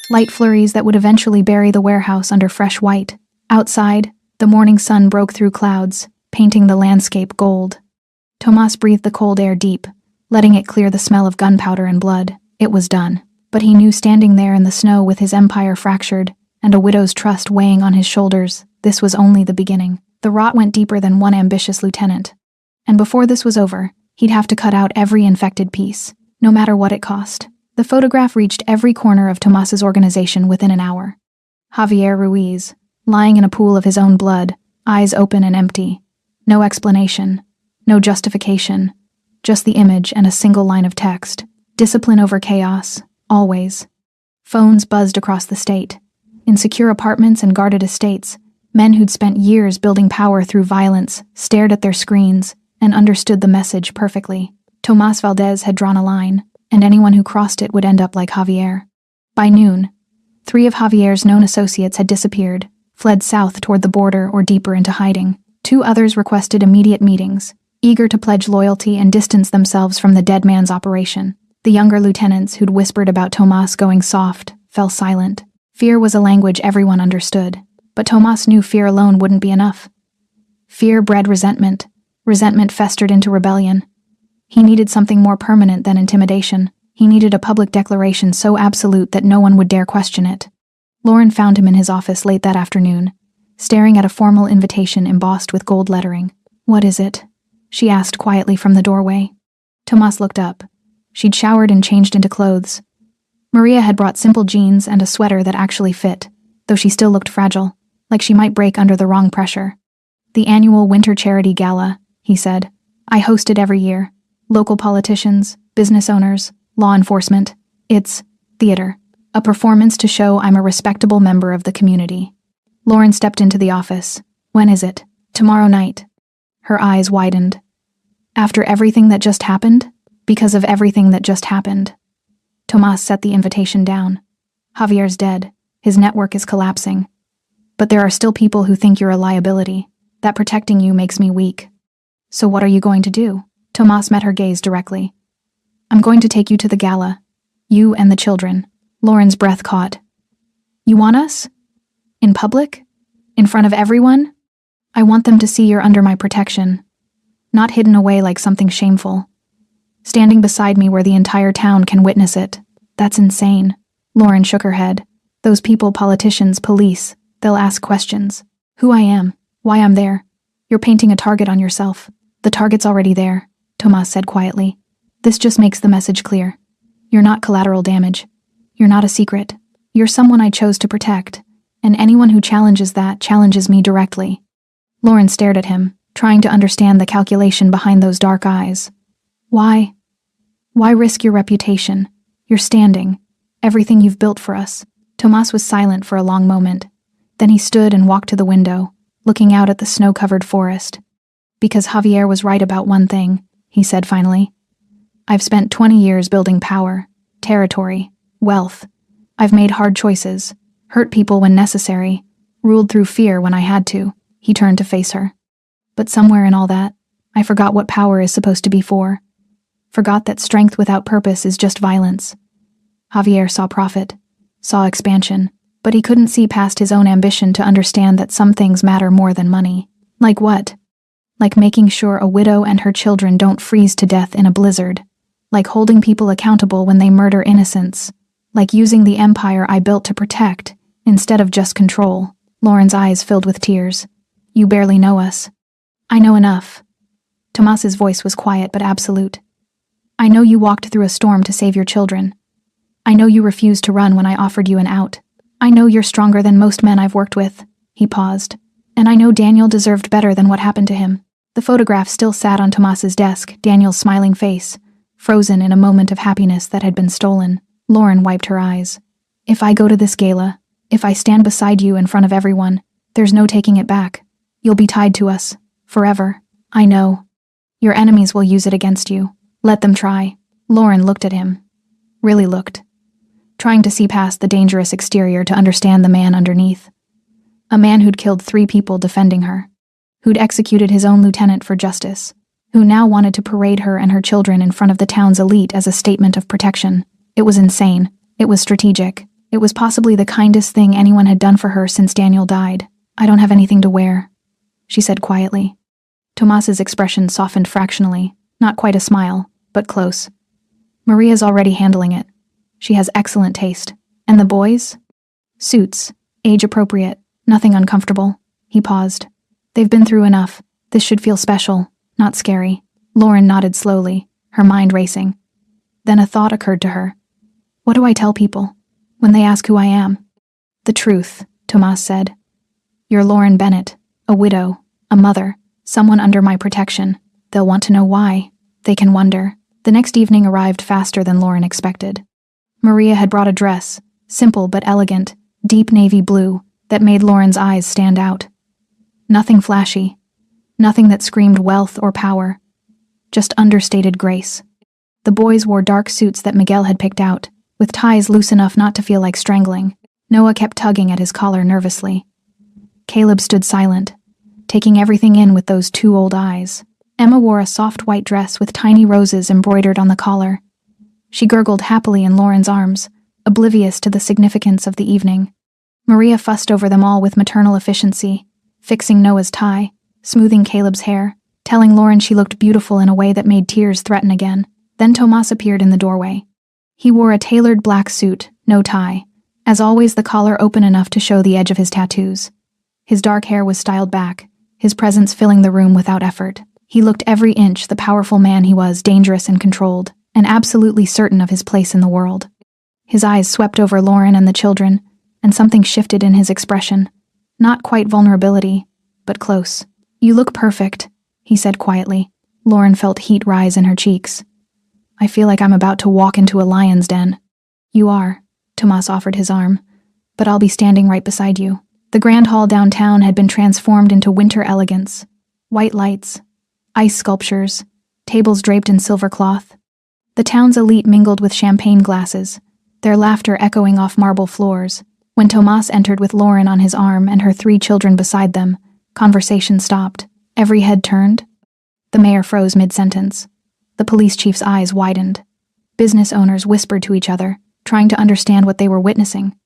Light flurries that would eventually bury the warehouse under fresh white. Outside, the morning sun broke through clouds, painting the landscape gold. Tomas breathed the cold air deep, letting it clear the smell of gunpowder and blood. It was done. But he knew, standing there in the snow with his empire fractured and a widow's trust weighing on his shoulders, this was only the beginning. The rot went deeper than one ambitious lieutenant. And before this was over, he'd have to cut out every infected piece, no matter what it cost. The photograph reached every corner of Tomas's organization within an hour. Javier Ruiz, lying in a pool of his own blood, eyes open and empty. No explanation, no justification, just the image and a single line of text. Discipline over chaos, always. Phones buzzed across the state. In secure apartments and guarded estates, men who'd spent years building power through violence stared at their screens and understood the message perfectly. Tomas Valdez had drawn a line, and anyone who crossed it would end up like Javier. By noon, 3 of Javier's known associates had disappeared, fled south toward the border or deeper into hiding. 2 others requested immediate meetings, eager to pledge loyalty and distance themselves from the dead man's operation. The younger lieutenants who'd whispered about Tomas going soft fell silent. Fear was a language everyone understood, but Tomas knew fear alone wouldn't be enough. Fear bred resentment. Resentment festered into rebellion. He needed something more permanent than intimidation. He needed a public declaration so absolute that no one would dare question it. Lauren found him in his office late that afternoon, staring at a formal invitation embossed with gold lettering. "What is it?" she asked quietly from the doorway. Tomas looked up. She'd showered and changed into clothes. Maria had brought simple jeans and a sweater that actually fit, though she still looked fragile, like she might break under the wrong pressure. "The annual winter charity gala," he said. "I host it every year. Local politicians, business owners, law enforcement. It's theater. A performance to show I'm a respectable member of the community." Lauren stepped into the office. "When is it?" Tomorrow night. Her eyes widened. After everything that just happened? Because of everything that just happened. Tomas set the invitation down. Javier's dead. His network is collapsing. But there are still people who think you're a liability. That protecting you makes me weak. So what are you going to do? Tomas met her gaze directly. I'm going to take you to the gala. You and the children. Lauren's breath caught. You want us? In public? In front of everyone? I want them to see you're under my protection. Not hidden away like something shameful. Standing beside me where the entire town can witness it. That's insane. Lauren shook her head. Those people, politicians, police, they'll ask questions. Who I am, why I'm there. You're painting a target on yourself. The target's already there, Tomas said quietly. This just makes the message clear. You're not collateral damage. You're not a secret. You're someone I chose to protect, and anyone who challenges that challenges me directly. Lauren stared at him, trying to understand the calculation behind those dark eyes. Why? Why risk your reputation, your standing, everything you've built for us? Tomas was silent for a long moment. Then he stood and walked to the window, looking out at the snow-covered forest. Because Javier was right about one thing, he said finally. I've spent 20 years building power, territory, wealth. I've made hard choices, hurt people when necessary, ruled through fear when I had to. He turned to face her. But somewhere in all that, I forgot what power is supposed to be for. Forgot that strength without purpose is just violence. Javier saw profit, saw expansion, but he couldn't see past his own ambition to understand that some things matter more than money. Like what? Like making sure a widow and her children don't freeze to death in a blizzard. Like holding people accountable when they murder innocents. Like using the empire I built to protect, instead of just control. Lauren's eyes filled with tears. You barely know us. I know enough. Tomas's voice was quiet but absolute. I know you walked through a storm to save your children. I know you refused to run when I offered you an out. I know you're stronger than most men I've worked with. He paused. And I know Daniel deserved better than what happened to him. The photograph still sat on Tomas's desk, Daniel's smiling face, frozen in a moment of happiness that had been stolen. Lauren wiped her eyes. If I go to this gala, if I stand beside you in front of everyone, there's no taking it back. You'll be tied to us. Forever. I know. Your enemies will use it against you. Let them try. Lauren looked at him. Really looked. Trying to see past the dangerous exterior to understand the man underneath. A man who'd killed 3 people defending her. Who'd executed his own lieutenant for justice. Who now wanted to parade her and her children in front of the town's elite as a statement of protection. It was insane. It was strategic. It was possibly the kindest thing anyone had done for her since Daniel died. I don't have anything to wear, she said quietly. Tomas's expression softened fractionally, not quite a smile, but close. Maria's already handling it. She has excellent taste. And the boys? Suits, age-appropriate, nothing uncomfortable. He paused. They've been through enough. This should feel special, not scary. Lauren nodded slowly, her mind racing. Then a thought occurred to her. What do I tell people when they ask who I am? The truth, Tomas said. You're Lauren Bennett, a widow, a mother, someone under my protection. They'll want to know why. They can wonder. The next evening arrived faster than Lauren expected. Maria had brought a dress, simple but elegant, deep navy blue, that made Lauren's eyes stand out. Nothing flashy. Nothing that screamed wealth or power. Just understated grace. The boys wore dark suits that Miguel had picked out, with ties loose enough not to feel like strangling. Noah kept tugging at his collar nervously. Caleb stood silent, taking everything in with those 2 old eyes. Emma wore a soft white dress with tiny roses embroidered on the collar. She gurgled happily in Lauren's arms, oblivious to the significance of the evening. Maria fussed over them all with maternal efficiency, fixing Noah's tie, smoothing Caleb's hair, telling Lauren she looked beautiful in a way that made tears threaten again. Then Tomas appeared in the doorway. He wore a tailored black suit, no tie, as always the collar open enough to show the edge of his tattoos. His dark hair was styled back, his presence filling the room without effort. He looked every inch the powerful man he was, dangerous and controlled, and absolutely certain of his place in the world. His eyes swept over Lauren and the children, and something shifted in his expression. Not quite vulnerability, but close. You look perfect, he said quietly. Lauren felt heat rise in her cheeks. I feel like I'm about to walk into a lion's den. You are, Tomas offered his arm, but I'll be standing right beside you. The grand hall downtown had been transformed into winter elegance. White lights, ice sculptures, tables draped in silver cloth. The town's elite mingled with champagne glasses, their laughter echoing off marble floors. When Tomas entered with Lauren on his arm and her 3 children beside them, conversation stopped. Every head turned. The mayor froze mid-sentence. The police chief's eyes widened. Business owners whispered to each other, trying to understand what they were witnessing.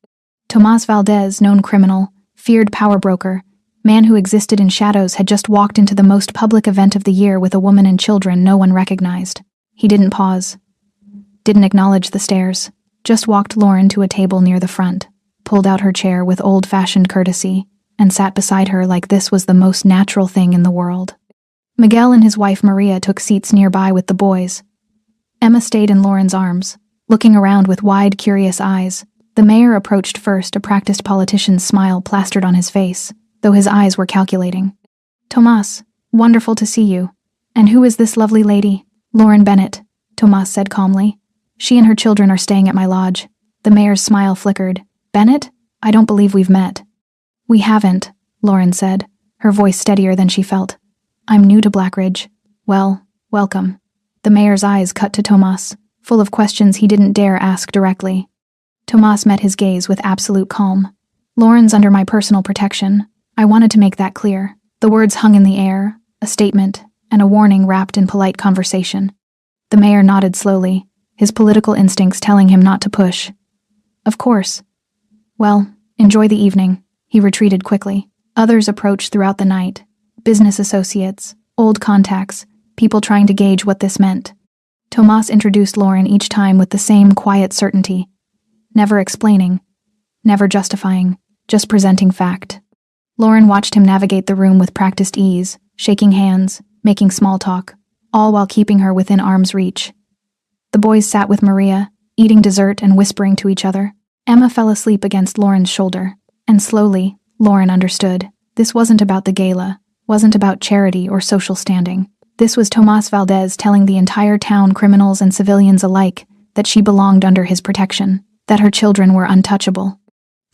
Tomas Valdez, known criminal, feared power broker, man who existed in shadows, had just walked into the most public event of the year with a woman and children no one recognized. He didn't pause. Didn't acknowledge the stares. Just walked Lauren to a table near the front, pulled out her chair with old-fashioned courtesy, and sat beside her like this was the most natural thing in the world. Miguel and his wife Maria took seats nearby with the boys. Emma stayed in Lauren's arms, looking around with wide, curious eyes. The mayor approached first, a practiced politician's smile plastered on his face, though his eyes were calculating. "Tomas, wonderful to see you. And who is this lovely lady?" "Lauren Bennett," Tomas said calmly. "She and her children are staying at my lodge." The mayor's smile flickered. "Bennett? I don't believe we've met." "We haven't," Lauren said, her voice steadier than she felt. "I'm new to Blackridge." "Well, welcome." The mayor's eyes cut to Tomas, full of questions he didn't dare ask directly. Tomas met his gaze with absolute calm. "Lauren's under my personal protection. I wanted to make that clear." The words hung in the air, a statement, and a warning wrapped in polite conversation. The mayor nodded slowly, his political instincts telling him not to push. "Of course." "Well, enjoy the evening." He retreated quickly. Others approached throughout the night. Business associates, old contacts, people trying to gauge what this meant. Tomas introduced Lauren each time with the same quiet certainty. Never explaining, never justifying, just presenting fact. Lauren watched him navigate the room with practiced ease, shaking hands, making small talk, all while keeping her within arm's reach. The boys sat with Maria, eating dessert and whispering to each other. Emma fell asleep against Lauren's shoulder, and slowly, Lauren understood. This wasn't about the gala, wasn't about charity or social standing. This was Tomas Valdez telling the entire town, criminals and civilians alike, that she belonged under his protection, that her children were untouchable,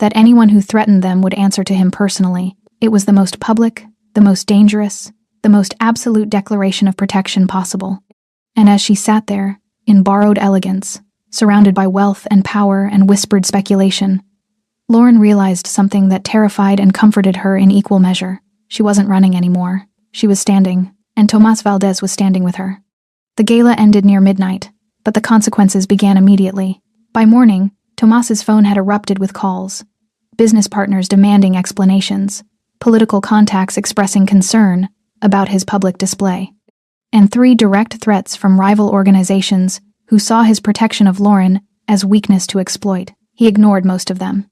that anyone who threatened them would answer to him personally. It was the most public, the most dangerous, the most absolute declaration of protection possible. And as she sat there, in borrowed elegance, surrounded by wealth and power and whispered speculation, Lauren realized something that terrified and comforted her in equal measure. She wasn't running anymore. She was standing, and Tomas Valdez was standing with her. The gala ended near midnight, but the consequences began immediately. By morning, Tomas's phone had erupted with calls. Business partners demanding explanations, political contacts expressing concern about his public display, and 3 direct threats from rival organizations who saw his protection of Lauren as weakness to exploit. He ignored most of them.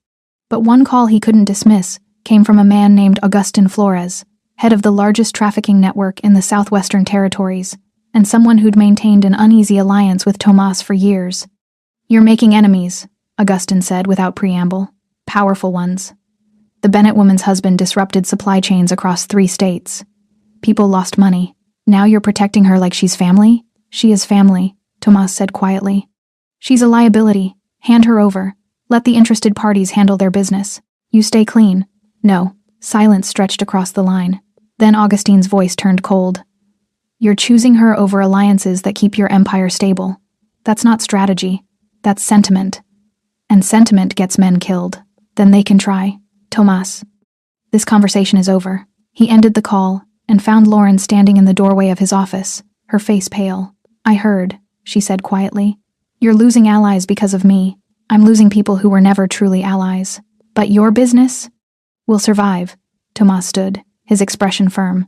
But one call he couldn't dismiss came from a man named Agustin Flores, head of the largest trafficking network in the Southwestern Territories, and someone who'd maintained an uneasy alliance with Tomas for years. "You're making enemies," Agustin said without preamble. "Powerful ones. The Bennett woman's husband disrupted supply chains across 3 states. People lost money. Now you're protecting her like she's family?" "She is family," Tomas said quietly. "She's a liability. Hand her over. Let the interested parties handle their business. You stay clean." "No." Silence stretched across the line. Then Augustine's voice turned cold. "You're choosing her over alliances that keep your empire stable. That's not strategy. That's sentiment. And sentiment gets men killed. Then they can try." "Tomas, this conversation is over." He ended the call and found Lauren standing in the doorway of his office, her face pale. "I heard," she said quietly. "You're losing allies because of me. I'm losing people who were never truly allies. But your business will survive." Tomas stood, his expression firm.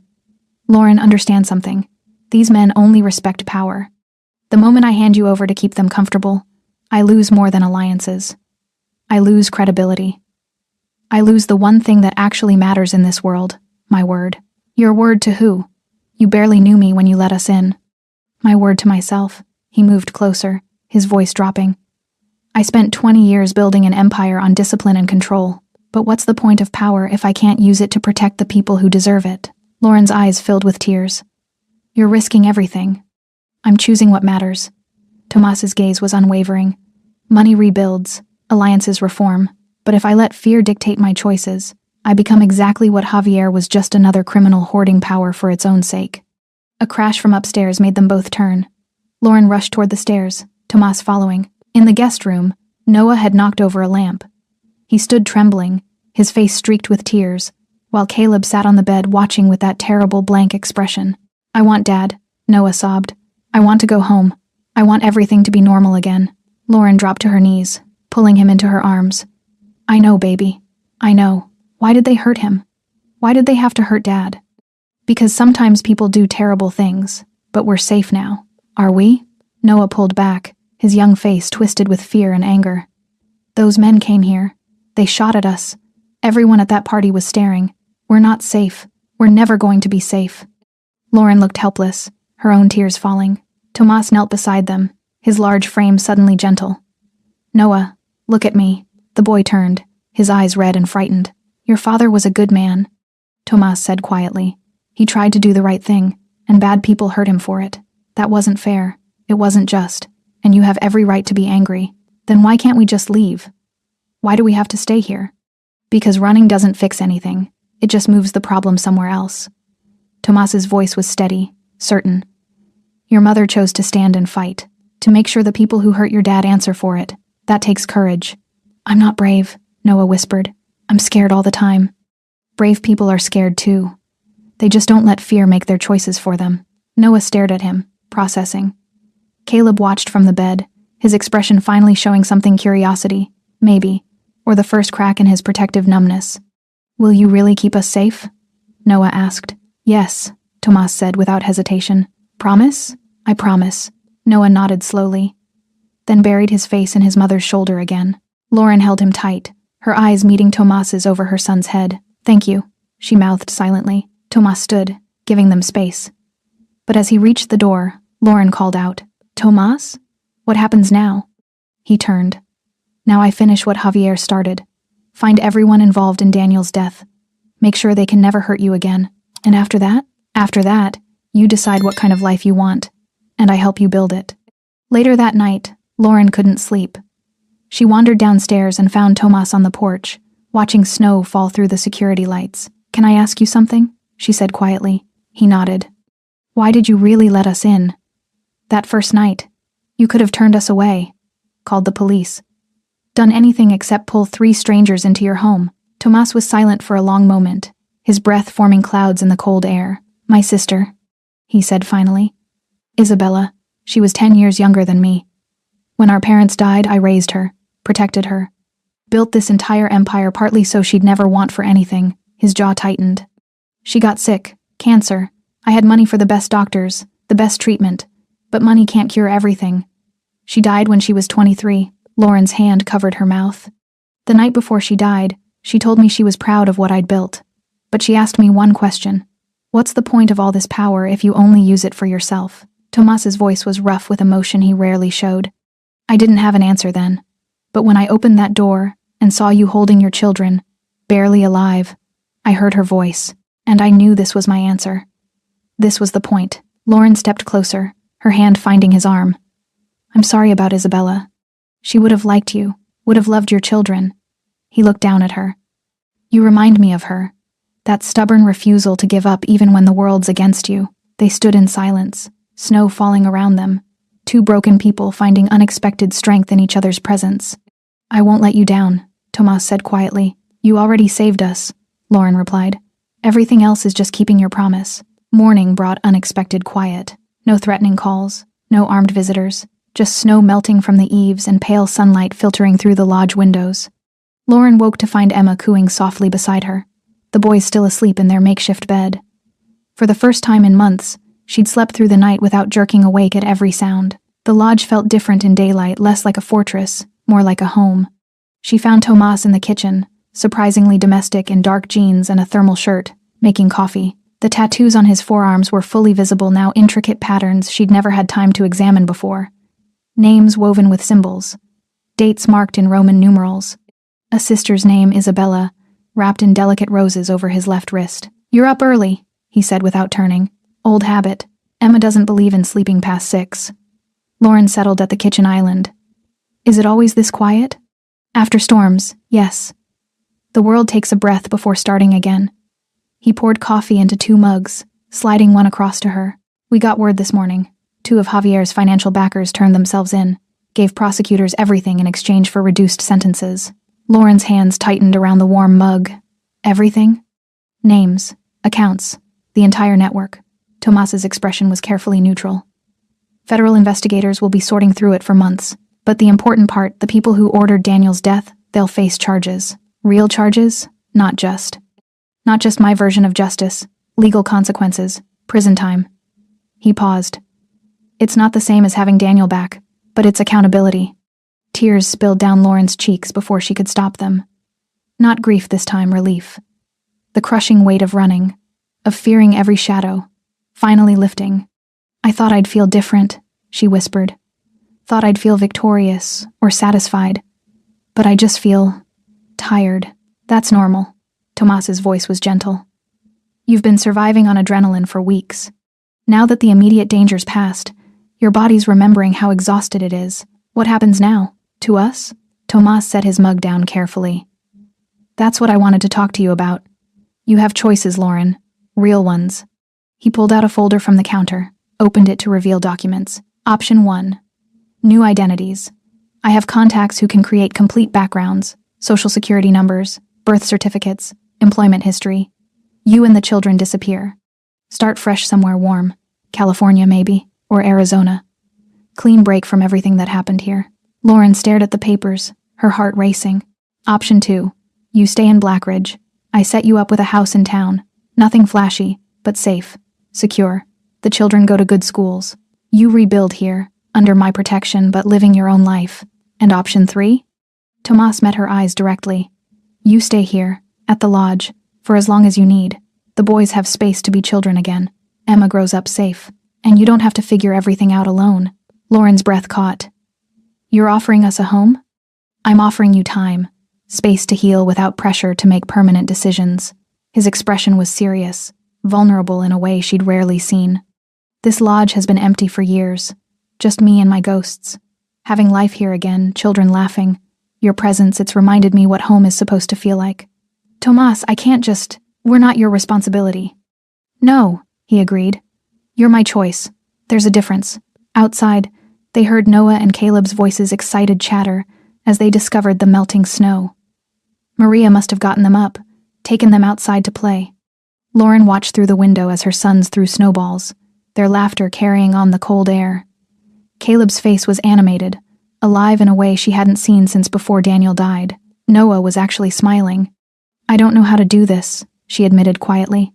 "Lauren, understand something. These men only respect power. The moment I hand you over to keep them comfortable, I lose more than alliances. I lose credibility. I lose the one thing that actually matters in this world, my word." "Your word to who? You barely knew me when you let us in." "My word to myself." He moved closer, his voice dropping. "I spent 20 years building an empire on discipline and control. But what's the point of power if I can't use it to protect the people who deserve it?" Lauren's eyes filled with tears. "You're risking everything." "I'm choosing what matters." Tomas's gaze was unwavering. "Money rebuilds, alliances reform, but if I let fear dictate my choices, I become exactly what Javier was, just another criminal hoarding power for its own sake. A crash from upstairs made them both turn. Lauren rushed toward the stairs, Tomas following. In the guest room, Noah had knocked over a lamp. He stood trembling, his face streaked with tears, while Caleb sat on the bed watching with that terrible blank expression. I want Dad, Noah sobbed. I want to go home. I want everything to be normal again. Lauren dropped to her knees, pulling him into her arms. I know, baby. I know. Why did they hurt him? Why did they have to hurt Dad? Because sometimes people do terrible things, but we're safe now. Are we? Noah pulled back, his young face twisted with fear and anger. Those men came here. They shot at us. Everyone at that party was staring. We're not safe. We're never going to be safe. Lauren looked helpless, her own tears falling. Tomas knelt beside them, his large frame suddenly gentle. Noah, look at me. The boy turned, his eyes red and frightened. Your father was a good man, Tomas said quietly. He tried to do the right thing, and bad people hurt him for it. That wasn't fair. It wasn't just. And you have every right to be angry. Then why can't we just leave? Why do we have to stay here? Because running doesn't fix anything. It just moves the problem somewhere else. Tomas's voice was steady, certain. Your mother chose to stand and fight, to make sure the people who hurt your dad answer for it. That takes courage. I'm not brave, Noah whispered. I'm scared all the time. Brave people are scared too. They just don't let fear make their choices for them. Noah stared at him, processing. Caleb watched from the bed, his expression finally showing something curiosity, maybe, or the first crack in his protective numbness. Will you really keep us safe? Noah asked. Yes, Tomas said without hesitation. Promise? I promise. Noah nodded slowly, then buried his face in his mother's shoulder again. Lauren held him tight, her eyes meeting Tomas's over her son's head. Thank you, she mouthed silently. Tomas stood, giving them space. But as he reached the door, Lauren called out, Tomas? What happens now? He turned. Now I finish what Javier started. Find everyone involved in Daniel's death. Make sure they can never hurt you again. And after that, you decide what kind of life you want, and I help you build it. Later that night, Lauren couldn't sleep. She wandered downstairs and found Tomas on the porch, watching snow fall through the security lights. Can I ask you something? She said quietly. He nodded. Why did you really let us in? That first night, you could have turned us away, called the police, done anything except pull 3 strangers into your home. Tomas was silent for a long moment, his breath forming clouds in the cold air. My sister, he said finally. Isabella, she was 10 years younger than me. When our parents died, I raised her, protected her, built this entire empire partly so she'd never want for anything. His jaw tightened. She got sick, cancer. I had money for the best doctors, the best treatment, but money can't cure everything. She died when she was 23. Lauren's hand covered her mouth. The night before she died, she told me she was proud of what I'd built. But she asked me one question. What's the point of all this power if you only use it for yourself? Tomas's voice was rough with emotion he rarely showed. I didn't have an answer then. But when I opened that door and saw you holding your children, barely alive, I heard her voice, and I knew this was my answer. This was the point. Lauren stepped closer, her hand finding his arm. I'm sorry about Isabella. She would have liked you, would have loved your children. He looked down at her. You remind me of her. That stubborn refusal to give up even when the world's against you. They stood in silence, snow falling around them. 2 broken people finding unexpected strength in each other's presence. I won't let you down, Tomas said quietly. You already saved us, Lauren replied. Everything else is just keeping your promise. Morning brought unexpected quiet. No threatening calls, no armed visitors, just snow melting from the eaves and pale sunlight filtering through the lodge windows. Lauren woke to find Emma cooing softly beside her, the boys still asleep in their makeshift bed. For the first time in months, she'd slept through the night without jerking awake at every sound. The lodge felt different in daylight, less like a fortress, more like a home. She found Tomas in the kitchen, surprisingly domestic in dark jeans and a thermal shirt, making coffee. The tattoos on his forearms were fully visible now, intricate patterns she'd never had time to examine before. Names woven with symbols. Dates marked in Roman numerals. A sister's name, Isabella, wrapped in delicate roses over his left wrist. You're up early, he said without turning. Old habit. Emma doesn't believe in sleeping past 6. Lauren settled at the kitchen island. Is it always this quiet? After storms, yes. The world takes a breath before starting again. He poured coffee into 2 mugs, sliding one across to her. We got word this morning. 2 of Javier's financial backers turned themselves in, gave prosecutors everything in exchange for reduced sentences. Lauren's hands tightened around the warm mug. Everything? Names, accounts, the entire network. Tomas's expression was carefully neutral. Federal investigators will be sorting through it for months, but the important part, the people who ordered Daniel's death, they'll face charges. Real charges, not just my version of justice, legal consequences, prison time. He paused. It's not the same as having Daniel back, but it's accountability. Tears spilled down Lauren's cheeks before she could stop them. Not grief this time, relief. The crushing weight of running, of fearing every shadow, finally lifting. I thought I'd feel different, she whispered. Thought I'd feel victorious or satisfied, but I just feel tired. That's normal. Tomas's voice was gentle. You've been surviving on adrenaline for weeks. Now that the immediate danger's passed, your body's remembering how exhausted it is. What happens now? To us? Tomas set his mug down carefully. That's what I wanted to talk to you about. You have choices, Lauren. Real ones. He pulled out a folder from the counter, opened it to reveal documents. Option 1. New identities. I have contacts who can create complete backgrounds, social security numbers, birth certificates, employment history. You and the children disappear. Start fresh somewhere warm. California, maybe, or Arizona. Clean break from everything that happened here. Lauren stared at the papers, her heart racing. Option 2. You stay in Blackridge. I set you up with a house in town. Nothing flashy, but safe, secure. The children go to good schools. You rebuild here, under my protection, but living your own life. And option 3? Tomas met her eyes directly. You stay here, at the lodge, for as long as you need. The boys have space to be children again. Emma grows up safe. And you don't have to figure everything out alone. Lauren's breath caught. You're offering us a home? I'm offering you time. Space to heal without pressure to make permanent decisions. His expression was serious, vulnerable in a way she'd rarely seen. This lodge has been empty for years. Just me and my ghosts. Having life here again, children laughing. Your presence, it's reminded me what home is supposed to feel like. Tomas, I can't just... We're not your responsibility. No, he agreed. You're my choice. There's a difference. Outside, they heard Noah and Caleb's voices' excited chatter as they discovered the melting snow. Maria must have gotten them up, taken them outside to play. Lauren watched through the window as her sons threw snowballs, their laughter carrying on the cold air. Caleb's face was animated, alive in a way she hadn't seen since before Daniel died. Noah was actually smiling. I don't know how to do this, she admitted quietly.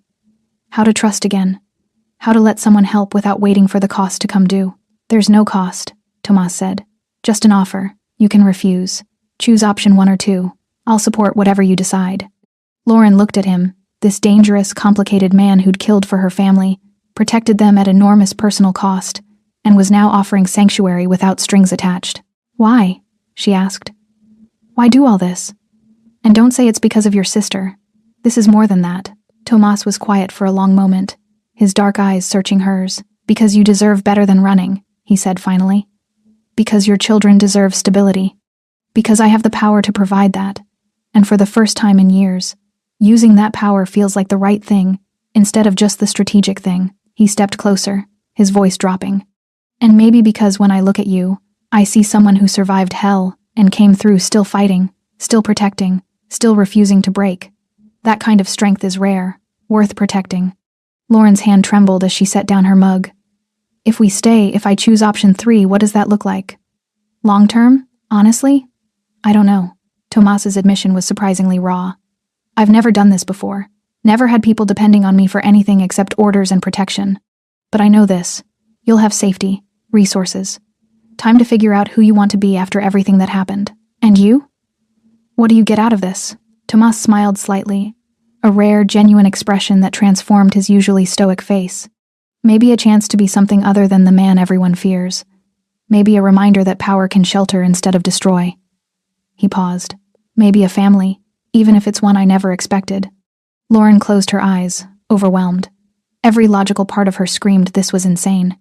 How to trust again. How to let someone help without waiting for the cost to come due. There's no cost, Tomas said. Just an offer. You can refuse. Choose option 1 or 2. I'll support whatever you decide. Lauren looked at him, this dangerous, complicated man who'd killed for her family, protected them at enormous personal cost, and was now offering sanctuary without strings attached. Why? She asked. Why do all this? And don't say it's because of your sister. This is more than that. Tomas was quiet for a long moment, his dark eyes searching hers. Because you deserve better than running, he said finally. Because your children deserve stability. Because I have the power to provide that. And for the first time in years, using that power feels like the right thing, instead of just the strategic thing. He stepped closer, his voice dropping. And maybe because when I look at you, I see someone who survived hell and came through still fighting, still protecting, still refusing to break. That kind of strength is rare, worth protecting. Lauren's hand trembled as she set down her mug. If we stay, if I choose option 3, what does that look like? Long term? Honestly? I don't know. Tomas's admission was surprisingly raw. I've never done this before. Never had people depending on me for anything except orders and protection. But I know this. You'll have safety, resources. Time to figure out who you want to be after everything that happened. And you? What do you get out of this? Tomas smiled slightly, a rare, genuine expression that transformed his usually stoic face. Maybe a chance to be something other than the man everyone fears. Maybe a reminder that power can shelter instead of destroy. He paused. Maybe a family, even if it's one I never expected. Lauren closed her eyes, overwhelmed. Every logical part of her screamed this was insane.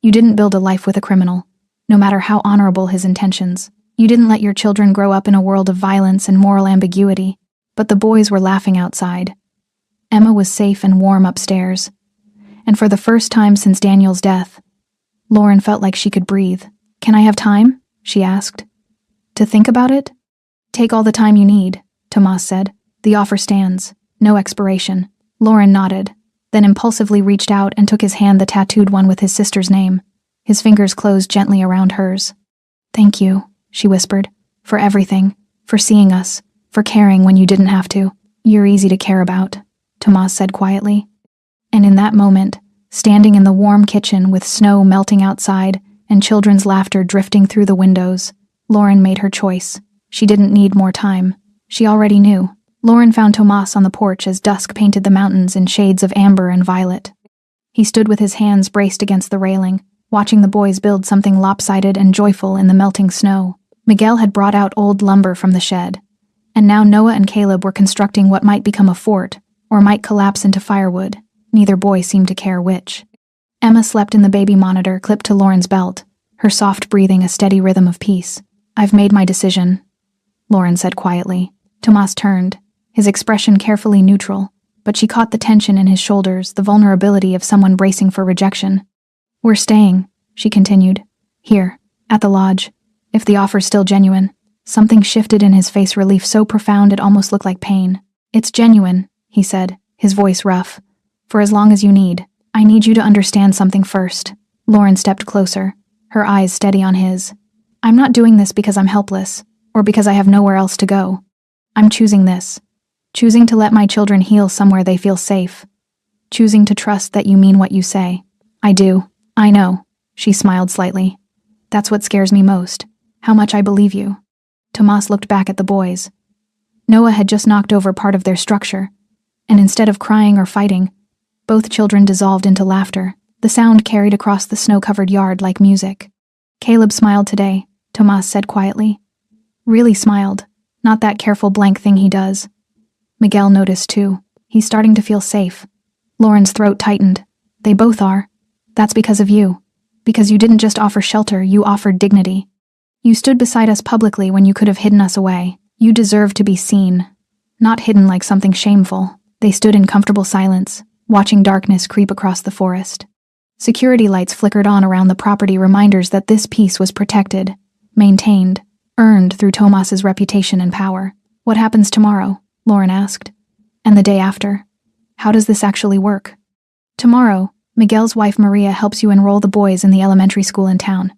You didn't build a life with a criminal, no matter how honorable his intentions. You didn't let your children grow up in a world of violence and moral ambiguity. But the boys were laughing outside. Emma was safe and warm upstairs. And for the first time since Daniel's death, Lauren felt like she could breathe. "Can I have time?" she asked. "To think about it?" "Take all the time you need," Tomas said. "The offer stands. No expiration." Lauren nodded, then impulsively reached out and took his hand, the tattooed one with his sister's name. His fingers closed gently around hers. "Thank you," she whispered, "for everything, for seeing us, for caring when you didn't have to. You're easy to care about," Tomas said quietly. And in that moment, standing in the warm kitchen with snow melting outside and children's laughter drifting through the windows, Lauren made her choice. She didn't need more time. She already knew. Lauren found Tomas on the porch as dusk painted the mountains in shades of amber and violet. He stood with his hands braced against the railing, watching the boys build something lopsided and joyful in the melting snow. Miguel had brought out old lumber from the shed, and now Noah and Caleb were constructing what might become a fort, or might collapse into firewood. Neither boy seemed to care which. Emma slept in the baby monitor clipped to Lauren's belt, her soft breathing a steady rhythm of peace. "I've made my decision," Lauren said quietly. Tomas turned, his expression carefully neutral, but she caught the tension in his shoulders, the vulnerability of someone bracing for rejection. "We're staying," she continued. "Here, at the lodge. If the offer's still genuine." Something shifted in his face, relief so profound it almost looked like pain. "It's genuine," he said, his voice rough. "For as long as you need. I need you to understand something first." Lauren stepped closer, her eyes steady on his. "I'm not doing this because I'm helpless, or because I have nowhere else to go. I'm choosing this. Choosing to let my children heal somewhere they feel safe. Choosing to trust that you mean what you say." "I do. I know," she smiled slightly. "That's what scares me most. How much I believe you." Tomas looked back at the boys. Noah had just knocked over part of their structure, and instead of crying or fighting, both children dissolved into laughter. The sound carried across the snow-covered yard like music. "Caleb smiled today," Tomas said quietly. "Really smiled. Not that careful blank thing he does." Miguel noticed too. "He's starting to feel safe." Lauren's throat tightened. "They both are. That's because of you. Because you didn't just offer shelter, you offered dignity. You stood beside us publicly when you could have hidden us away. You deserve to be seen. Not hidden like something shameful." They stood in comfortable silence, watching darkness creep across the forest. Security lights flickered on around the property, reminders that this peace was protected, maintained, earned through Tomas's reputation and power. "What happens tomorrow?" Lauren asked. "And the day after? How does this actually work?" "Tomorrow, Miguel's wife Maria helps you enroll the boys in the elementary school in town.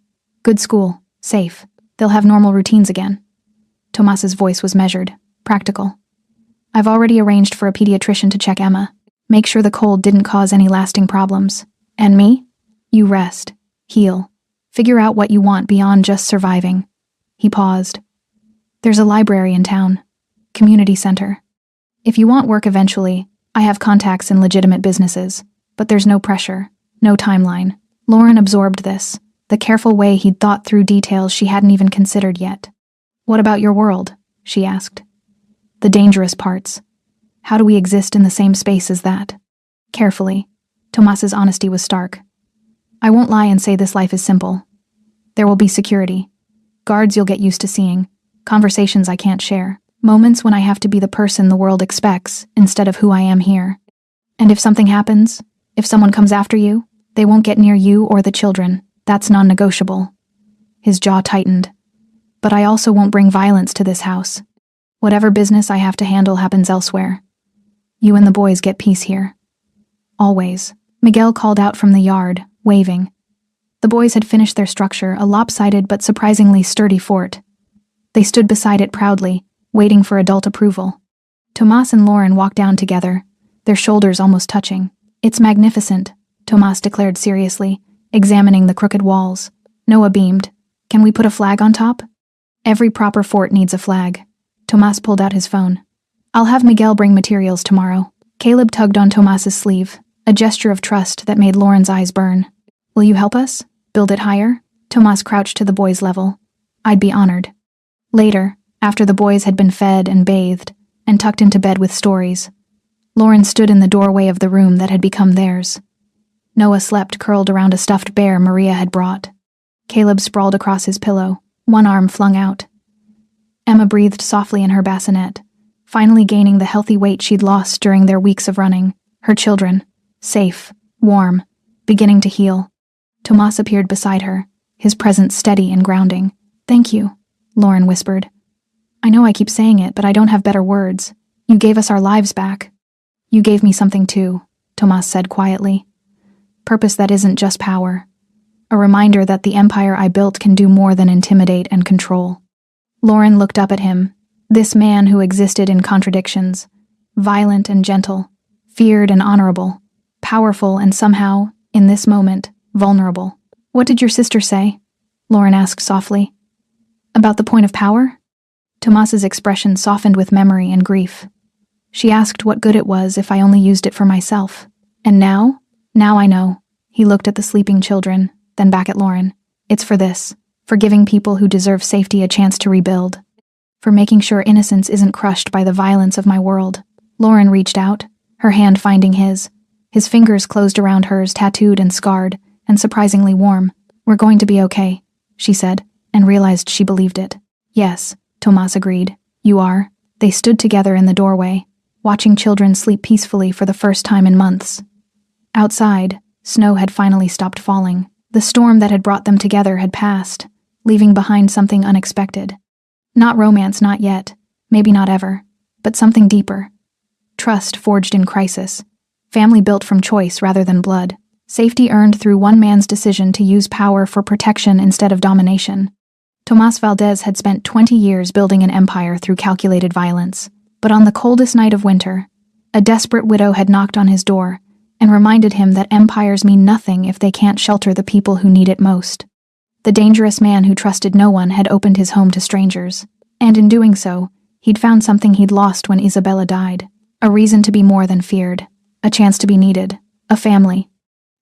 Good school, safe. They'll have normal routines again." Tomas's voice was measured, practical. "I've already arranged for a pediatrician to check Emma. Make sure the cold didn't cause any lasting problems. And me? You rest, heal, figure out what you want beyond just surviving." He paused. "There's a library in town. Community center. If you want work eventually, I have contacts in legitimate businesses, but there's no pressure, no timeline." Lauren absorbed this, the careful way he'd thought through details she hadn't even considered yet. "What about your world?" she asked. "The dangerous parts. How do we exist in the same space as that?" Carefully, Tomas's honesty was stark. "I won't lie and say this life is simple. There will be security. Guards you'll get used to seeing. Conversations I can't share. Moments when I have to be the person the world expects instead of who I am here. And if something happens, if someone comes after you, they won't get near you or the children. That's non-negotiable." His jaw tightened. "But I also won't bring violence to this house. Whatever business I have to handle happens elsewhere. You and the boys get peace here. Always." Miguel called out from the yard, waving. The boys had finished their structure, a lopsided but surprisingly sturdy fort. They stood beside it proudly, waiting for adult approval. Tomas and Lauren walked down together, their shoulders almost touching. "It's magnificent," Tomas declared seriously, examining the crooked walls. Noah beamed. "Can we put a flag on top?" "Every proper fort needs a flag." Tomas pulled out his phone. "I'll have Miguel bring materials tomorrow." Caleb tugged on Tomas's sleeve, a gesture of trust that made Lauren's eyes burn. "Will you help us? Build it higher?" Tomas crouched to the boys' level. "I'd be honored." Later, after the boys had been fed and bathed, and tucked into bed with stories, Lauren stood in the doorway of the room that had become theirs. Noah slept curled around a stuffed bear Maria had brought. Caleb sprawled across his pillow, one arm flung out. Emma breathed softly in her bassinet, finally gaining the healthy weight she'd lost during their weeks of running. Her children, safe, warm, beginning to heal. Tomas appeared beside her, his presence steady and grounding. "Thank you," Lauren whispered. "I know I keep saying it, but I don't have better words. You gave us our lives back." "You gave me something too," Tomas said quietly. "Purpose that isn't just power. A reminder that the empire I built can do more than intimidate and control." Lauren looked up at him, this man who existed in contradictions, violent and gentle, feared and honorable, powerful and somehow, in this moment, vulnerable. "What did your sister say?" Lauren asked softly. "About the point of power?" Tomas's expression softened with memory and grief. "She asked what good it was if I only used it for myself. And now? Now I know." He looked at the sleeping children, then back at Lauren. "It's for this. For giving people who deserve safety a chance to rebuild. For making sure innocence isn't crushed by the violence of my world." Lauren reached out, her hand finding his. His fingers closed around hers, tattooed and scarred, and surprisingly warm. "We're going to be okay," she said, and realized she believed it. "Yes," Tomas agreed. "You are." They stood together in the doorway, watching children sleep peacefully for the first time in months. Outside, snow had finally stopped falling. The storm that had brought them together had passed, leaving behind something unexpected. Not romance, not yet, maybe not ever, but something deeper. Trust forged in crisis. Family built from choice rather than blood. Safety earned through one man's decision to use power for protection instead of domination. Tomas Valdez had spent 20 years building an empire through calculated violence. But on the coldest night of winter, a desperate widow had knocked on his door and reminded him that empires mean nothing if they can't shelter the people who need it most. The dangerous man who trusted no one had opened his home to strangers, and in doing so, he'd found something he'd lost when Isabella died. A reason to be more than feared, a chance to be needed, a family.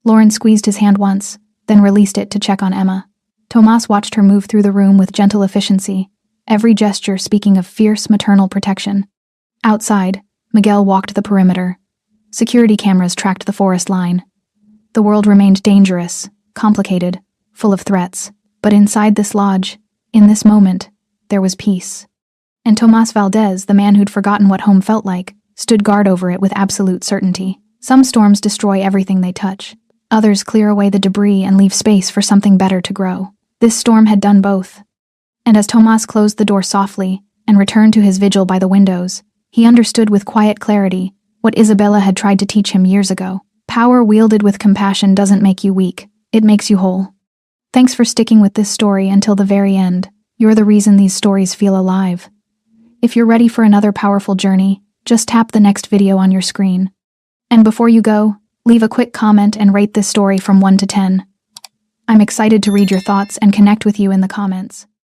Lauren squeezed his hand once, then released it to check on Emma. Tomas watched her move through the room with gentle efficiency, every gesture speaking of fierce maternal protection. Outside, Miguel walked the perimeter. Security cameras tracked the forest line. The world remained dangerous, complicated, full of threats. But inside this lodge, in this moment, there was peace. And Tomas Valdez, the man who'd forgotten what home felt like, stood guard over it with absolute certainty. Some storms destroy everything they touch. Others clear away the debris and leave space for something better to grow. This storm had done both. And as Tomas closed the door softly and returned to his vigil by the windows, he understood with quiet clarity what Isabella had tried to teach him years ago. Power wielded with compassion doesn't make you weak, it makes you whole. Thanks for sticking with this story until the very end. You're the reason these stories feel alive. If you're ready for another powerful journey, just tap the next video on your screen. And before you go, leave a quick comment and rate this story from 1 to 10. I'm excited to read your thoughts and connect with you in the comments.